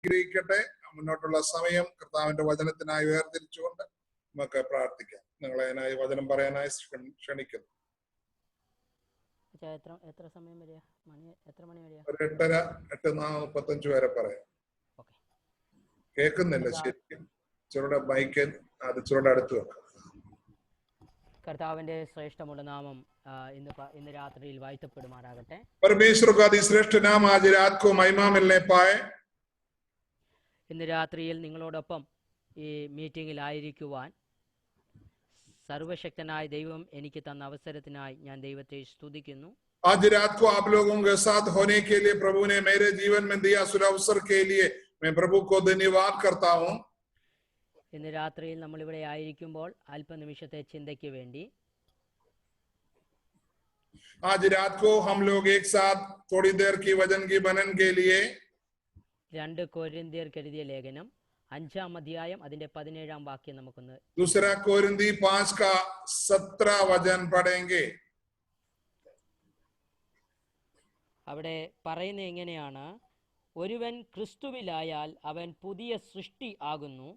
അനുഗ്രഹിക്കട്ടെ. മുന്നോട്ടുള്ള സമയം കർത്താവിന്റെ വചനത്തിനായി വേർതിരിച്ചുകൊണ്ട് നമുക്ക് പ്രാർത്ഥിക്കാം. നിങ്ങളെ അതിനായി വചനം പറയാനായി ക്ഷണിക്കുന്നു. എത്ര സമയം വരെയാ? എത്ര മണി വരെയാ? ഒരു 8:30, 8:35 വരെ പറയാം. കേൾക്കുന്നില്ല ശരിക്കും. ഇച്ചിരൂടെ മൈക്ക് അത് ഇച്ചിരൂടെ അടുത്ത് വെക്കാം. കർത്താവിന്റെ ശ്രേഷ്ഠമുള്ള നാമം ഇന്ന് രാത്രിയിൽ വാഴ്ത്തപ്പെടുമാറാകട്ടെ. परमेश्वर का श्रेष्ठ नाम आज रात को महिमा मिलने पाए. ഇന്ന് രാത്രിയിൽ നിങ്ങളോടൊപ്പം ഈ മീറ്റിംഗിലായിരിക്കുവാൻ സർവശക്തനായ ദൈവം എനിക്ക് തന്ന അവസരത്തിനായി ഞാൻ ദൈവത്തെ സ്തുതിക്കുന്നു. आज रात को आप लोगों के साथ होने के लिए प्रभु ने मेरे जीवन में दिया सुर अवसर के लिए मैं प्रभु को धन्यवाद करता हूं. ഇന്ന് രാത്രിയിൽ നമ്മൾ ഇവിടെ ആയിരിക്കുമ്പോൾ അല്പനിമിഷത്തെ ചിന്തയ്ക്ക് വേണ്ടി आज रात को हम लोग एक साथ थोड़ी देर की वचन की बनन के लिए 2 കൊരിന്ത്യർക്ക് എഴുതിയ ലേഖനം 5-ാം അധ്യായം അതിന്റെ 17-ാം വാക്യം നമുക്കൊന്ന് दूसरा कोरिन्थी 5 का 17 वचन पढ़ेंगे. അവിടെ പറയുന്നത് എങ്ങനെയാണ്? ഒരുവൻ ക്രിസ്തുവിലായാൽ അവൻ പുതിയ സൃഷ്ടി ആകുന്നു,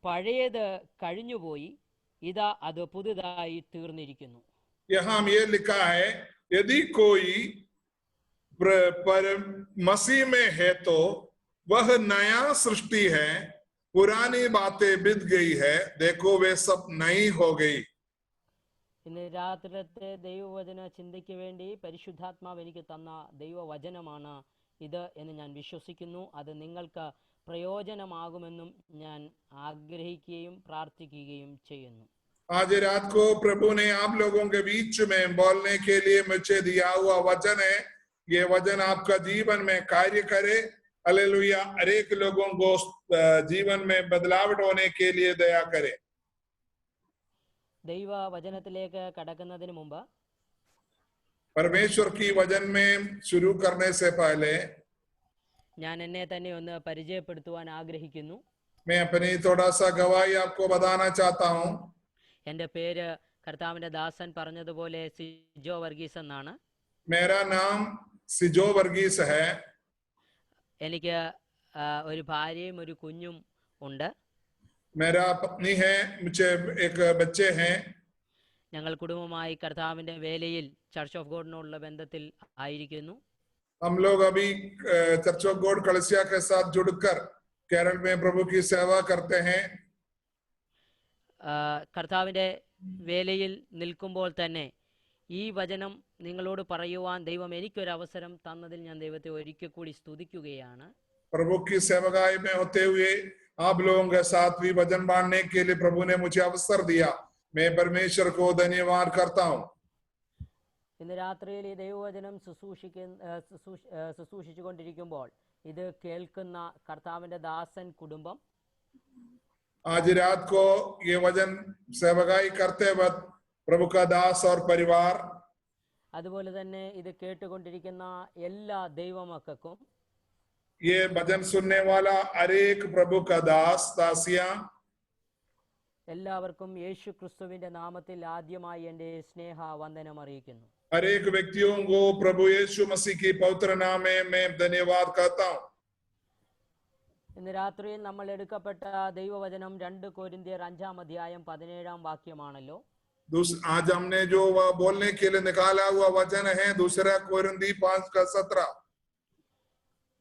പഴയത് കഴിഞ്ഞുപോയി, ഇതാ അത് പുതുതായി തീർന്നിരിക്കുന്നു. यहाँ ये लिखा है, यदि कोई मसीह में है तो वह नया सृष्टि है, पुरानी बातें बीत गई है, देखो वे सब नई हो गई. ഇന്ന് രാത്രിയിലത്തെ ദൈവവചന ചിന്തയ്ക്ക് വേണ്ടി പരിശുദ്ധാത്മാവ് എനിക്ക് തന്ന ദൈവവചനമാണ് ഇത് എന്ന് ഞാൻ വിശ്വസിക്കുന്നു. അത് നിങ്ങൾക്ക് പ്രയോജനമാകുമെന്നും ഞാൻ ആഗ്രഹിക്കുകയും പ്രാർത്ഥിക്കുകയും ചെയ്യുന്നു. आज रात को प्रभु ने आप लोगों के बीच में बोलने के लिए मुझे दिया हुआ वचन है. ये वचन आपका जीवन में कार्य करे. हालेलुया. हर एक लोगों को जीवन में बदलाव होने के लिए दया करे. ദൈവ വചനത്തിലേക്ക് കടക്കുന്നതിന് മുമ്പ് परमेश्वर की वचन में शुरू करने से पहले ഞാൻ എന്നെ തന്നെ ഒന്ന് പരിചയപ്പെടുത്തുവാൻ ആഗ്രഹിക്കുന്നു. मैं अपनी थोड़ा सा गवाही आपको बताना चाहता हूँ. എൻ്റെ പേര് കർത്താവിന്റെ ദാസൻ പറഞ്ഞതുപോലെ സിജോ വർഗീസ് എന്നാണ്. मेरा नाम सिजो वर्गीस है. എനിക്ക് ഒരു ഭാര്യയും ഒരു കുഞ്ഞും ഉണ്ട്. मेरा पत्नी है, मुझे एक बच्चे हैं. ഞങ്ങൾ കുടുംബമായി കർത്താവിന്റെ വേലയിൽ ചർച്ച് ഓഫ് ഗോഡിനോടുള്ള ബന്ധത്തിൽ ആയിരിക്കുന്നു. हम लोग अभी चर्च ऑफ गॉड कलसिया के साथ जुड़कर केरल में प्रभु की सेवा करते हैं. കർത്താവിന്റെ വേലയിൽ നിൽക്കുമ്പോൾ തന്നെ ഈ വചനം നിങ്ങളോട് പറയുവാൻ ദൈവം എനിക്കൊരു അവസരം തന്നതിൽ ഞാൻ ദൈവത്തെ ഒരിക്കൽ കൂടി സ്തുതിക്കുകയാണ്. प्रभु की सेवकाई में होते हुए आप लोगों के साथ भी वचन बांटने के लिए प्रभु ने मुझे अवसर दिया. मैं परमेश्वर को धन्यवाद करता हूँ. ഇന്ന് രാത്രിയിൽ ഈ ദൈവവചനം ശുശ്രൂഷിച്ചുകൊണ്ടിരിക്കുമ്പോൾ ഇത് കേൾക്കുന്ന കർത്താവിന്റെ ദാസൻ കുടുംബം, आज रात को ये वचन सेवकाई करते वक्त प्रभु का दास और परिवार, അതുപോലെ തന്നെ ഇത് കേട്ടുകൊണ്ടിരിക്കുന്ന എല്ലാ ദൈവമക്കൾക്കും, ये भजन सुनने वाला हर एक प्रभु का दास दासियां, എല്ലാവർക്കും യേശു ക്രിസ്തുവിന്റെ നാമത്തിൽ ആദ്യമായി എൻ്റെ സ്നേഹ വന്ദനം അറിയിക്കുന്നു. हर एक व्यक्तियों को प्रभु यीशु मसीह की पवित्र नाम में मैं धन्यवाद करता हूँ. ഇന്ന് രാത്രിയിൽ നമ്മൾ എടുക്കപ്പെട്ട ദൈവവചനം 2 കൊരിന്ത്യർ 5-ാം അധ്യായം 17-ാം വാക്യമാണല്ലോ. आज हमने जो बोलने के लिए निकाला हुआ वचन है 2 कोरिन्थी 5 का 17.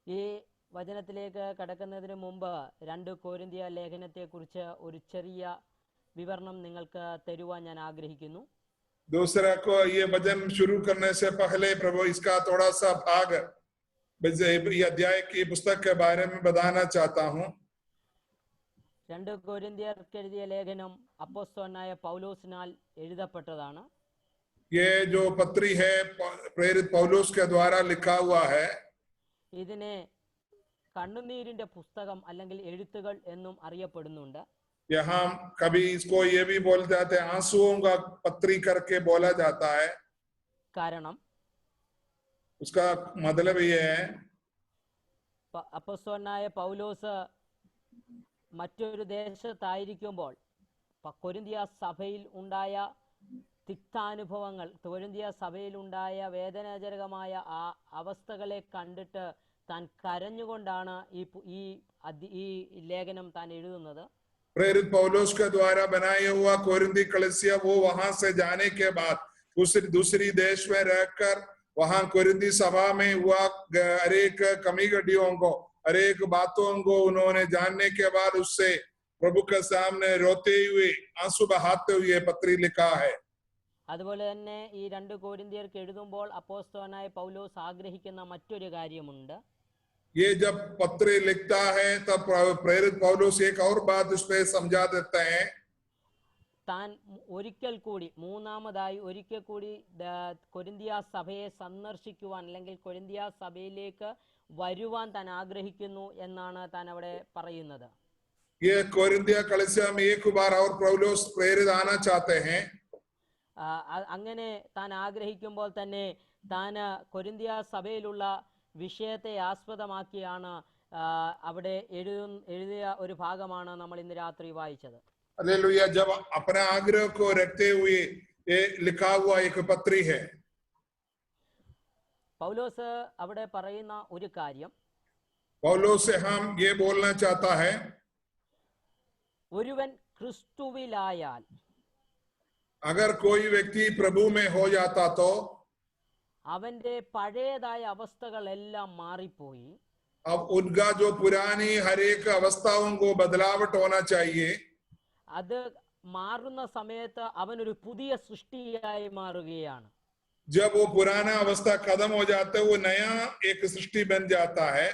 ഈ വചനത്തിലേക്ക് കടക്കുന്നതിന് മുമ്പ് 2 കൊരിന്ത്യ ലേഖനത്തെ കുറിച്ച് ഒരു ചെറിയ വിവരണം നിങ്ങൾക്ക് തരുവാൻ ഞാൻ ആഗ്രഹിക്കുന്നു. दूसरा को ये वचन शुरू करने से पहले प्रभु इसका थोड़ा सा भाग ये अध्याय की पुस्तक के बारे में बताना चाहता हूँ. 2 കൊരിന്ത്യർക്ക് എഴുതിയ ലേഖനം അപ്പോസ്തലനായ പൗലോസിനാൽ എഴുതപ്പെട്ടതാണ്. ये जो पत्री है प्रेरित पौलुस के द्वारा लिखा हुआ है. ഇതിനെ കണ്ണുനീരിന്റെ പുസ്തകം അല്ലെങ്കിൽ എഴുത്തുകൾ എന്നും അറിയപ്പെടുന്നുണ്ട്. यहाँ कभी इसको ये भी बोल जाते हैं, आंसुओं का पत्री करके बोला जाता है. കാരണം उसका मतलब ये है അപ്പോസ്തലനായ പൗലോസ് മറ്റൊരു ദേശത്തായിരിക്കുമ്പോൾ കൊരിന്ത്യ സഭയിൽ ഉണ്ടായ തിക്താനുഭവങ്ങൾ, കൊരിന്ത്യ സഭയിൽ ഉണ്ടായ വേദനാജനകമായ ആ അവസ്ഥകളെ കണ്ടിട്ട് താൻ കരഞ്ഞുകൊണ്ടാണ് ഈ ലേഖനം താൻ എഴുതുന്നത്. प्रेरित पौलुस के द्वारा बनाया हुआ कोरिन्थी कलीसिया वो वहां से जाने के बाद दूसरी देश में रहकर वहां कोरिन्थी सभा में हुआ हरेक कमी गड्डियों को हरेक बातों को उन्होंने जानने के बाद उससे प्रभु के सामने रोते हुए आंसू बहाते हुए पत्री लिखा है. അതുപോലെ തന്നെ ഈ 2 കൊരിന്ത്യർക്ക് എഴുതുമ്പോൾ അപ്പോസ്തലനായ പൗലോസ് ആഗ്രഹിക്കുന്ന മറ്റൊരു കാര്യമുണ്ട്. ये जब पत्र लिखता है तब प्रेरित पौलुस एक और बात उसमें समझा देते हैं. താൻ ഒരിക്കൽ കൂടി മൂന്നാമതായി ഒരിക്കൽ കൂടി കൊരിന്ത്യ സഭയെ സന്ദർശിക്കുവാൻ അല്ലെങ്കിൽ കൊരിന്ത്യ സഭയിലേക്ക് വരുവാൻ താൻ ആഗ്രഹിക്കുന്നു എന്നാണ് താൻ അവിടെ പറയുന്നത്. ये कोरिन्थिया कलीसिया में एक बार और पौलुस प्रेरित आना चाहते हैं. അങ്ങനെ താൻ ആഗ്രഹിക്കുമ്പോൾ തന്നെ താൻ കൊരിന്ത്യ സഭയിലുള്ള വിഷയത്തെ ആസ്പദമാക്കിയാണ് അവിടെ എഴുതിയ ഒരു ഭാഗമാണ് നമ്മൾ ഇന്ന് രാത്രി വായിച്ചത്. हालेलुया. जब अपने आग्रह को रखते हुए ये लिखा हुआ एक पत्री है. പൗലോസ് അവിടെ പറയുന്ന ഒരു കാര്യം, पौलुस से हम ये बोलना चाहता है, ഒരുവൻ ക്രിസ്തുവിലായാൽ, अगर कोई व्यक्ति प्रभु में हो जाता तो അവന്റെ പഴയതായ അവസ്ഥകളെല്ലാം മാറിപ്പോയി. अब उनका जो पुरानी हर एक अवस्थाओं को बदलावट होना चाहिए. അത് മാറുന്ന സമയത്ത് അവനൊരു പുതിയ സൃഷ്ടിയായി മാറുകയാണ്. जब वो पुराना अवस्था खत्म हो जाता है वो नया एक सृष्टि बन जाता है.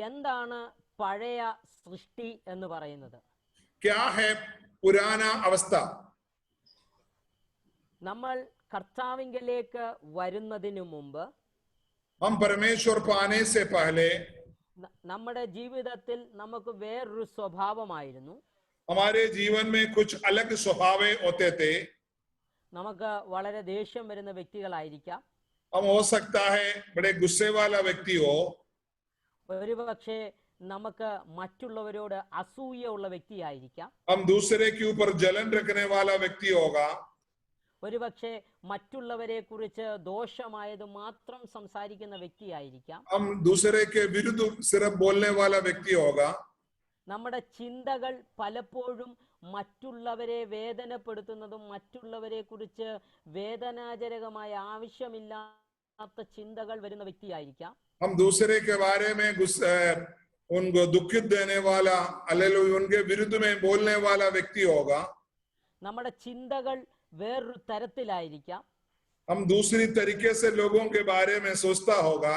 എന്താണ് പഴയ സൃഷ്ടി എന്ന് പറയുന്നത്? क्या है पुराना अवस्था? നമ്മൾ കർത്താവിങ്കലേക്ക് വരുന്നതിനു മുമ്പ്, हम परमेश्वर पाने से पहले നമ്മുടെ ജീവിതത്തിൽ നമുക്ക് വേറൊരു സ്വഭാവമായിരുന്നു. हमारे जीवन में कुछ अलग स्वभाव होते थे. നമുക്ക് വളരെ ദേഷ്യം വരുന്ന വ്യക്തികളായിരിക്കാം. हम हो सकता है बड़े गुस्से वाला व्यक्ति हो. ഒരുപക്ഷെ നമുക്ക് മറ്റുള്ളവരോട് അസൂയ ഉള്ള വ്യക്തിയായിരിക്കാം. हम दूसरे के ऊपर जलन रखने वाला व्यक्ति होगा. ഒരുപക്ഷെ മറ്റുള്ളവരെ കുറിച്ച് ദോഷമായത് മാത്രം സംസാരിക്കുന്ന വ്യക്തിയായിരിക്കാം. हम दूसरे के विरुद्ध सिर्फ बोलने वाला व्यक्ति होगा. നമ്മുടെ ചിന്തകൾ പലപ്പോഴും മറ്റുള്ളവരെ വേദനപ്പെടുത്തുന്നതും മറ്റുള്ളവരെ കുറിച്ച് വേദനാജനകമായ ആവശ്യമില്ലാത്ത ചിന്തകൾ വരുന്ന വ്യക്തിയായിരിക്കാം. हम दूसरे के बारे में उनको दुखित देने वाला हालेलुया उनके विरुद्ध में बोलने वाला व्यक्ति होगा. നമ്മുടെ ചിന്തകൾ വേറൊരു തരത്തിലായിരിക്കാം. हम दूसरी तरीके से लोगों के बारे में सोचता होगा.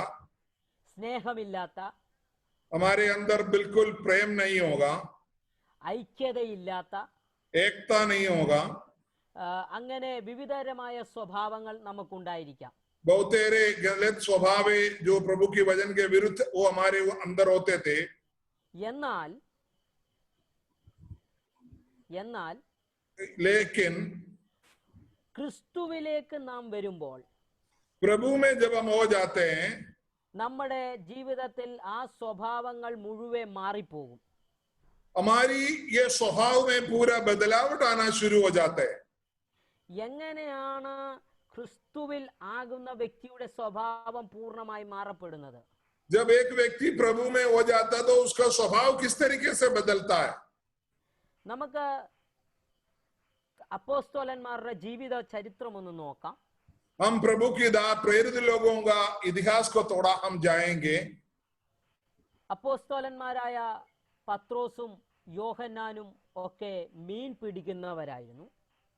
സ്നേഹമില്ലാത്ത, हमारे अंदर बिल्कुल प्रेम नहीं होगा, ഐക്യതയില്ലാത്ത, एकता नहीं होगा. അങ്ങനെ വിവിധതരമായ സ്വഭാവങ്ങൾ നമുക്കുണ്ടായിരിക്കാം. बहुतेरे गलत स्वभाव जो प्रभु की वचन के विरुद्ध वो हमारे अंदर होते थे. എന്നാൽ लेकिन ക്രിസ്തുവിലേക്ക് നാം വരുമ്പോൾ, प्रभु में जब हम हो जाते हैं, നമ്മുടെ ജീവിതത്തിൽ ആ സ്വഭാവങ്ങൾ മുഴുവൻ മാറിപ്പോകും. हमारी ये स्वभाव में पूरा बदलावट आना शुरू हो जाता है. എങ്ങനെയാണ് ക്രിസ്തുവിൽ ആകുന്ന വ്യക്തിയുടെ സ്വഭാവം പൂർണ്ണമായി മാറപ്പെടുന്നത്? जब एक व्यक्ति प्रभु में हो जाता है तो उसका स्वभाव किस तरीके से बदलता है? നമുക്ക് അപ്പോസ്തലന്മാരുടെ ജീവിത ചരിത്രം ഒന്ന് നോക്കാം. हम प्रभु की प्रेरित लोगों का इतिहास को थोड़ा हम जाएंगे. അപ്പോസ്തലന്മാരായ പത്രോസും യോഹന്നാനും ഒക്കെ മീൻ പിടിക്കുന്നവരായിരുന്നു.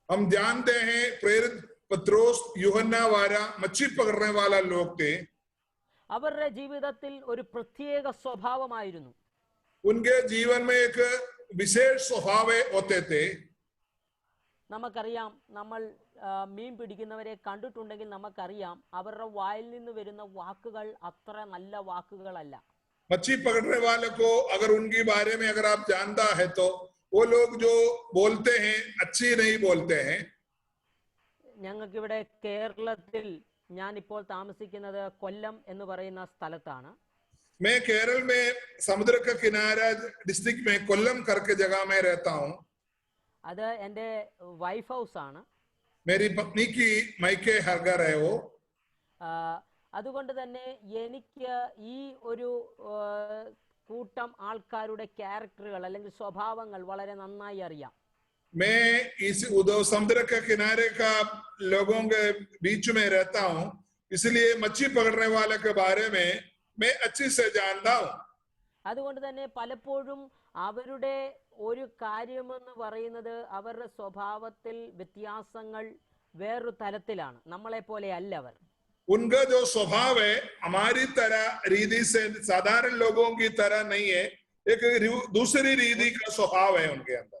हम जानते हैं प्रेरित पत्रोस यूहन्ना वाला मच्छी पकड़ने वाला लोग थे. അവരുടെ ജീവിതത്തിൽ ഒരു പ്രത്യേക സ്വഭാവമായിരുന്നു. उनके जीवन में एक विशेष स्वभाव होते थे. നമുക്കറിയാം, നമ്മൾ മീൻ പിടിക്കുന്നവരെ കണ്ടിട്ടുണ്ടെങ്കിൽ നമുക്കറിയാം അവരുടെ വായിൽ നിന്ന് വരുന്ന വാക്കുകൾ അത്ര നല്ല വാക്കുകളല്ല. मच्छी पकड़ने वाले को अगर उनके बारे में अगर आप जानता है तो वो लोग जो बोलते हैं अच्छी नहीं बोलते हैं. ഞങ്ങൾക്കിവിടെ കേരളത്തിൽ, ഞാനിപ്പോൾ താമസിക്കുന്നത് കൊല്ലം എന്ന് പറയുന്ന സ്ഥലത്താണ്. मैं केरल में समुद्र का किनारा डिस्ट्रिक्ट में कोल्लम करके जगह में रहता हूँ. അത് എൻ്റെ വൈഫ് ഹൗസ് ആണ്. मेरी पत्नी की मायके घर है वो. അതുകൊണ്ട് തന്നെ എനിക്ക് ഈ ഒരു കൂട്ടം ആൾക്കാരുടെ ക്യാരക്ടറുകൾ അല്ലെങ്കിൽ സ്വഭാവങ്ങൾ വളരെ നന്നായി അറിയാം. मैं इस समुद्र के किनारे का लोगों के बीच में रहता हूँ, इसलिए मच्छी पकड़ने वाले के बारे में मैं अच्छे से जानता हूँ. അതുകൊണ്ട് തന്നെ പലപ്പോഴും അവരുടെ ഒരു കാര്യമെന്ന് പറയുന്നത് അവരുടെ സ്വഭാവത്തിൽ വ്യത്യാസങ്ങൾ വേറൊരു തലത്തിലാണ്. നമ്മളെ പോലെ അല്ല അവർ. उनका जो स्वभाव है हमारी तरह रीति से साधारण लोगों की तरह नहीं है, एक दूसरी रीति का स्वभाव है उनके अंदर.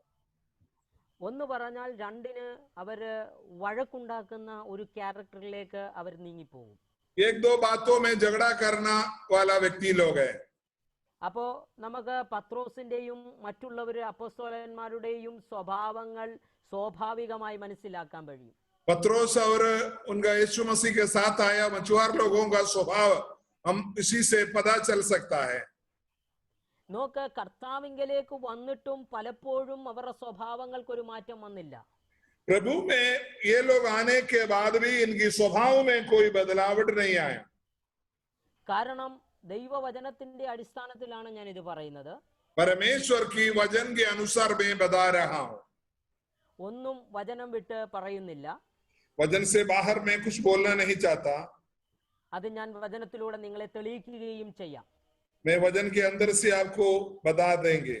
ഒന്ന് പറഞ്ഞാൽ രണ്ടിന് അവര് വഴക്കുണ്ടാക്കുന്ന ഒരു ക്യാരക്ടറിലേക്ക് അവർ നീങ്ങിപ്പോകും. एक दो बातों में झगड़ा करना वाला व्यक्ति लोग है. അപ്പോ നമുക്ക് പത്രോസിന്റെയും മറ്റുള്ളവര് അപ്പോസ്തലന്മാരുടെയും സ്വഭാവങ്ങൾ സ്വാഭാവികമായി മനസ്സിലാക്കാൻ കഴിയും. पत्रोस और उनका यीशु मसीह के साथ आया मछुआर लोगों का स्वभाव हम इसी से पता चल सकता है. നോക്ക്, കർത്താവിങ്കലേക്ക് വന്നിട്ടും പലപ്പോഴും അവരുടെ സ്വഭാവങ്ങൾക്ക് ഒരു മാറ്റം വന്നില്ല. प्रभु में ये लोग आने के बाद भी इनकी स्वभाव में कोई बदलावट नहीं आया. കാരണം ദൈവവചനത്തിന്റെ അടിസ്ഥാനത്തിലാണ് ഞാൻ ഇത് പറയുന്നത്. परमेश्वर की वचन के अनुसार मैं बता रहा हूँ. ഒന്നും വചനം വിട്ട് പറയുന്നില്ല. वचन से बाहर मैं कुछ बोलना नहीं चाहता. അത് ഞാൻ വചനത്തിലൂടെ നിങ്ങളെ തെളിയിക്കുകയും ചെയ്യാം. मैं वचन के अंदर से आपको बता देंगे.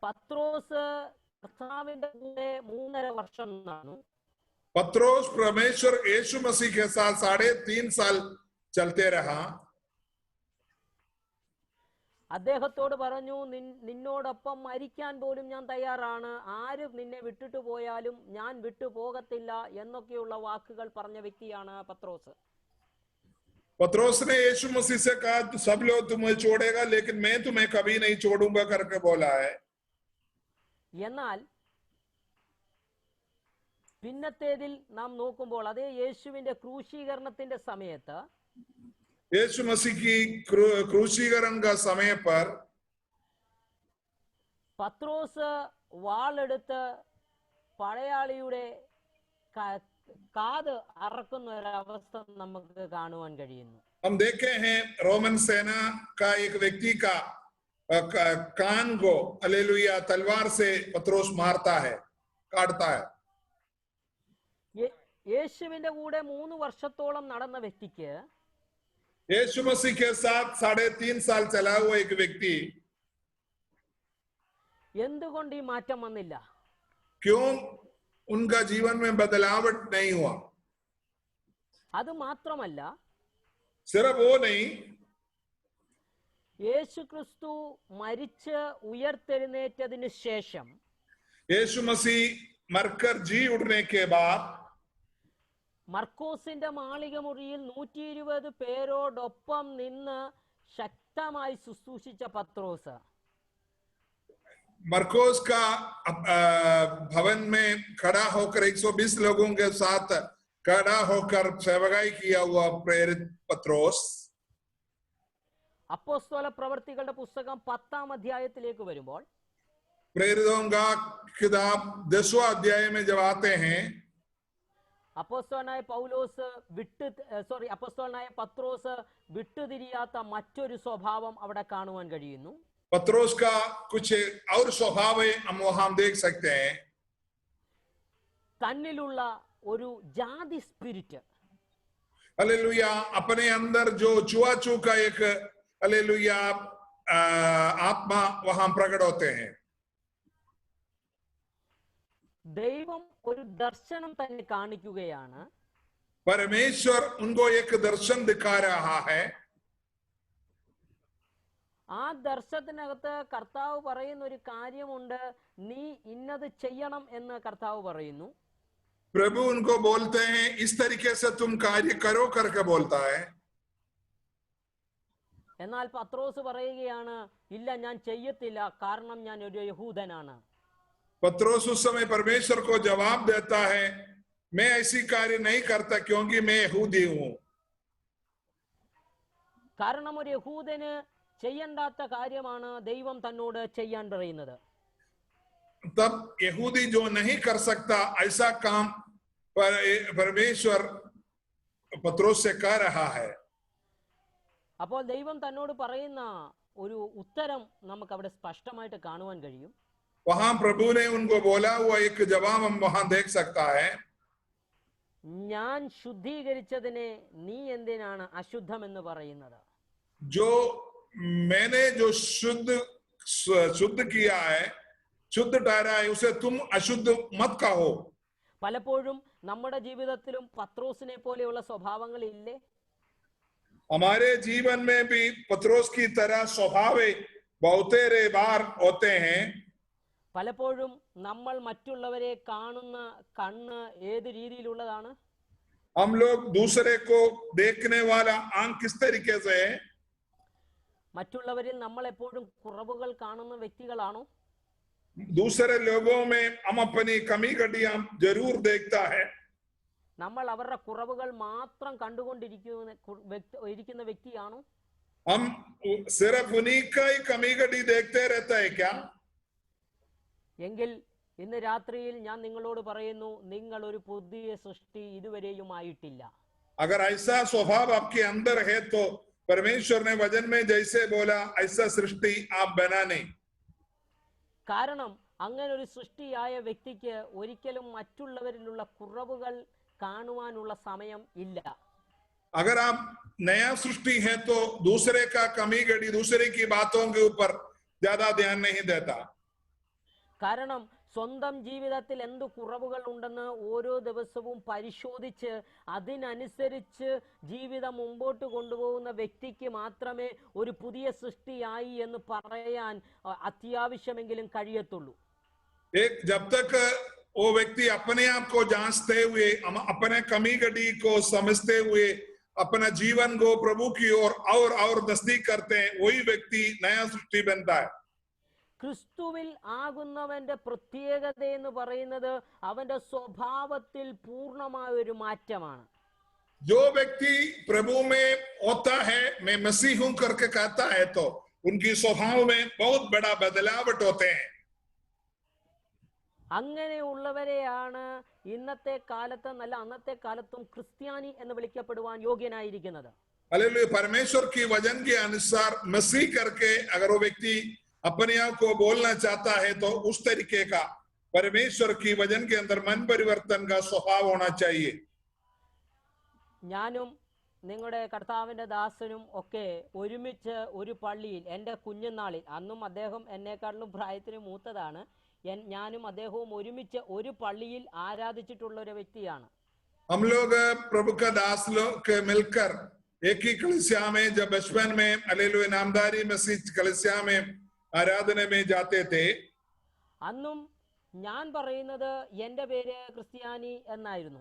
പത്രോസ് കർത്താവിന്റെ കൂടെ 3.5 വർഷം നടന്നു. पत्रोस परमेश्वर यीशु मसीह के साथ 3.5 साल चलते रहा. അദ്ദേഹത്തോട് പറഞ്ഞു, നിന്നോടൊപ്പം മരിക്കാൻ പോലും ഞാൻ തയ്യാറാണ്, ആരും നിന്നെ വിട്ടിട്ട് പോയാലും ഞാൻ വിട്ടു പോകത്തില്ല എന്നൊക്കെയുള്ള വാക്കുകൾ പറഞ്ഞ വ്യക്തിയാണ് പത്രോസ്. पत्रोस ने यीशु मसीह से कहा सब लोग तुम्हें छोड़ेगा लेकिन मैं तुम्हें कभी नहीं छोड़ूंगा करके बोला है. എന്നാൽ പിന്നത്തേതിൽ നാം നോക്കുമ്പോൾ അതേ യേശുവിന്റെ ക്രൂശീകരണത്തിന്റെ സമയത്ത് यीशु मसीह की क्रूसीकरण का समय पर പത്രോസ് വാളെടുത്ത് പടയാളിയുടെ കാത് അറക്കുന്ന ഒരവസ്ഥ നമുക്ക് കാണുവാൻ കഴിയുന്നു. हम देखे हैं रोमन सेना का एक व्यक्ति का कान को हालेलुया तलवार से पत्रोस मारता है, काटता है. യേശുവിന്റെ കൂടെ 3 വർഷത്തോളം നടന്ന വ്യക്തിക്ക്, यीशु मसीह के साथ 3.5 साल चला हुआ एक व्यक्ति എന്തുകൊണ്ട് ഈ മാറ്റം വന്നില്ല? क्यों उनका जीवन में बदलावट नहीं हुआ? അത് മാത്രമല്ല, सिर्फ वो नहीं, യേശു ക്രിസ്തു മരിച്ച് ഉയർത്തെഴുന്നേറ്റതിനു ശേഷം यीशु मसीह मरकर जी उठने के बाद മർക്കോസിന്റെ മാളിക മുറിയിൽ 120 പേരോടൊപ്പം നിന്ന് ശക്തമായി ശുശ്രൂഷിച്ച പത്രോസ്, मरकोस का भवन में खड़ा होकर 120 लोगों के साथ खड़ा होकर सेवकाई किया हुआ प्रेरित पत्रोस, അപ്പോസ്തല പ്രവർത്തികളുടെ പുസ്തകം 10-ാം അധ്യായത്തിലേക്ക് വരുമ്പോൾ प्रेरितों का किताब 10वां अध्याय में जब आते हैं, അപ്പോസ്തലനായ പത്രോസ് വിട്ടുതിരിയാത്ത മറ്റൊരു സ്വഭാവം അവിടെ കാണുവാൻ കഴിയുന്നു. पत्रोस का कुछ और स्वभाव है हम वहां देख सकते हैं. തന്നിലുള്ള ഒരു ജാതി സ്പിരിറ്റ്, हालेलुया, अपने अंदर जो छुआछू का एक हालेलुया आत्मा वहां प्रकट होते हैं. ദൈവം ഒരു ദർശനം തന്നെ കാണിക്കുകയാണ്. परमेश्वर उनको एक दर्शन दिखा रहा है. ആ ദർശനത്തിനകത്ത് കർത്താവ് പറയുന്ന ഒരു കാര്യമുണ്ട്, നീ ഇന്നത് ചെയ്യണം എന്ന് കർത്താവ് പറയുന്നു. प्रभु उनको बोलते हैं इस तरीके से तुम कार्य करो करके बोलता है. എന്നാൽ പത്രോസ് പറയുകയാണ്, ഇല്ല, ഞാൻ ചെയ്യത്തില്ല, കാരണം ഞാൻ ഒരു യഹൂദനാണ്. पत्रोस उस समय परमेश्वर को जवाब देता है, मैं ऐसी कार्य नहीं करता क्योंकि मैं यहूदी हूं. കാരണം ഒരു യഹൂദന് ചെയ്യണ്ടാത്ത കാര്യമാണ് ദൈവം തന്നോട് ചെയ്യാൻ പറയുന്നത്. तब यहूदी जो नहीं कर सकता ऐसा काम परमेश्वर पत्रोस से कह रहा है। അപ്പോൾ ദൈവം തന്നോട് പറയുന്ന ഒരു ഉത്തരം നമുക്ക് അവിടെ സ്പഷ്ടമായിട്ട് കാണുവാൻ കഴിയും. वहां प्रभु ने उनको बोला हुआ एक जवाब हम वहां देख सकता है। ഞാൻ ശുദ്ധീകരിച്ചതിനെ നീ എന്തിനാണ് അശുദ്ധമെന്ന് പറയുന്നത്? जो मैंने जो शुद्ध किया है, शुद्ध ठहरा है, उसे तुम अशुद्ध मत कहो। പലപ്പോഴും നമ്മുടെ ജീവിതത്തിലും പത്രോസിനെ പോലെയുള്ള സ്വഭാവങ്ങൾ ഇല്ലേ? हमारे जीवन में भी पत्रोस की तरह स्वभाव बहुतेरे बार होते हैं। പലപ്പോഴും നമ്മൾ മറ്റുള്ളവരെ കാണുന്ന കണ്ണ് ഏത് രീതിയിലുള്ളതാണ്? हम लोग दूसरे को देखने वाला आंख किस तरीके से है? മറ്റുള്ളവരിൽ നമ്മൾ എപ്പോഴും കുറവുകൾ കാണുന്ന വ്യക്തികളാണോ? दूसरे लोगों में हम अपनी कमी घटियां जरूर देखता है। നമ്മൾ അവരുടെ കുറവുകൾ മാത്രം കണ്ടുകൊണ്ടിരിക്കുന്ന വ്യക്തിയാണോ? हम सिर्फ उन्हीं का ही कमी घटी देखते रहता है क्या? എങ്കിൽ ഇന്ന് രാത്രിയിൽ ഞാൻ നിങ്ങളോട് പറയുന്നു, നിങ്ങൾ ഒരു പുതിയ സൃഷ്ടി ഇതുവരെയും ആയിട്ടില്ല. अगर ऐसा स्वभाव आपके अंदर है तो परमेश्वर ने वचन में जैसे बोला ऐसा सृष्टि आप बना नहीं। കാരണം അങ്ങനെ ഒരു സൃഷ്ടിയായ വ്യക്തിക്ക് ഒരിക്കലും മറ്റുള്ളവരിലുള്ള കുറവുകൾ കാണുവാനുള്ള സമയം ഇല്ല. अगर आप नया सृष्टि है तो दूसरे का कमी घटी, दूसरे की बातों के ऊपर ज्यादा ध्यान नहीं देता। കാരണം സ്വന്തം ജീവിതത്തിൽ എന്ത് കുറവുകൾ ഉണ്ടെന്ന് ഓരോ ദിവസവും പരിശോധിച്ച് അതിനനുസരിച്ച് ജീവിതം മുമ്പോട്ട് കൊണ്ടുപോകുന്ന വ്യക്തിക്ക് മാത്രമേ ഒരു പുതിയ സൃഷ്ടിയായി എന്ന് പറയാൻ അത്യാവശ്യമെങ്കിലും കഴിയത്തുള്ളൂ. जब तक वो व्यक्ति अपने आप को जांचते हुए, अपने कमी घटी को समझते हुए अपना जीवन को प्रभु की ओर और नजदीक करते हैं, वही व्यक्ति नया सृष्टि बनता है। ക്രിസ്തുവിൽ ആകുന്നവന്റെ പ്രത്യേകത എന്ന് പറയുന്നത് അവന്റെ സ്വഭാവത്തിൽ പൂർണ്ണമായ ഒരു മാറ്റമാണ്. जो व्यक्ति प्रभु में होता है, मैं मसीह हूं करके कहता है, तो उनकी स्वभाव में बहुत बड़ा बदलावट होते हैं। അങ്ങനെയുള്ളവരെയാണ് ഇന്നത്തെ കാലത്ത് നല്ല അന്നത്തെ കാലത്തും ക്രിസ്ത്യാനി എന്ന് വിളിക്കപ്പെടുവാൻ യോഗ്യനായിരിക്കുന്നത്. हालेलुया। परमेश्वर की वचन के अनुसार मसीह करके अगर वो व्यक्ति अपने आप को बोलना चाहता है तो उस तरीके का परमेश्वर की वचन के अंदर मन परिवर्तन का स्वभाव होना चाहिए। ഞാനും നിങ്ങളുടെ കർത്താവിന്റെ ദാസനും ഒക്കെ ഒരുമിച്ച് ഒരു പള്ളിയിൽ എൻ്റെ കുഞ്ഞുനാളിൽ, അന്നും അദ്ദേഹം എന്നെക്കാളും പ്രായത്തിന് മൂത്തതാണ്, ഞാനും അദ്ദേഹവും ഒരുമിച്ച് ഒരു പള്ളിയിൽ ആരാധിച്ചിട്ടുള്ള ഒരു വ്യക്തിയാണ്. हम लोग प्रभु का दास लोग के मिलकर एक ही कलीसिया में जब बचपन में हालेलुया नामधारी मसीह कलीसिया में आराधना में जाते थे। അന്നും ഞാൻ പറയുന്നത് എൻ്റെ പേര് ക്രിസ്ത്യാനി എന്നായിരുന്നു.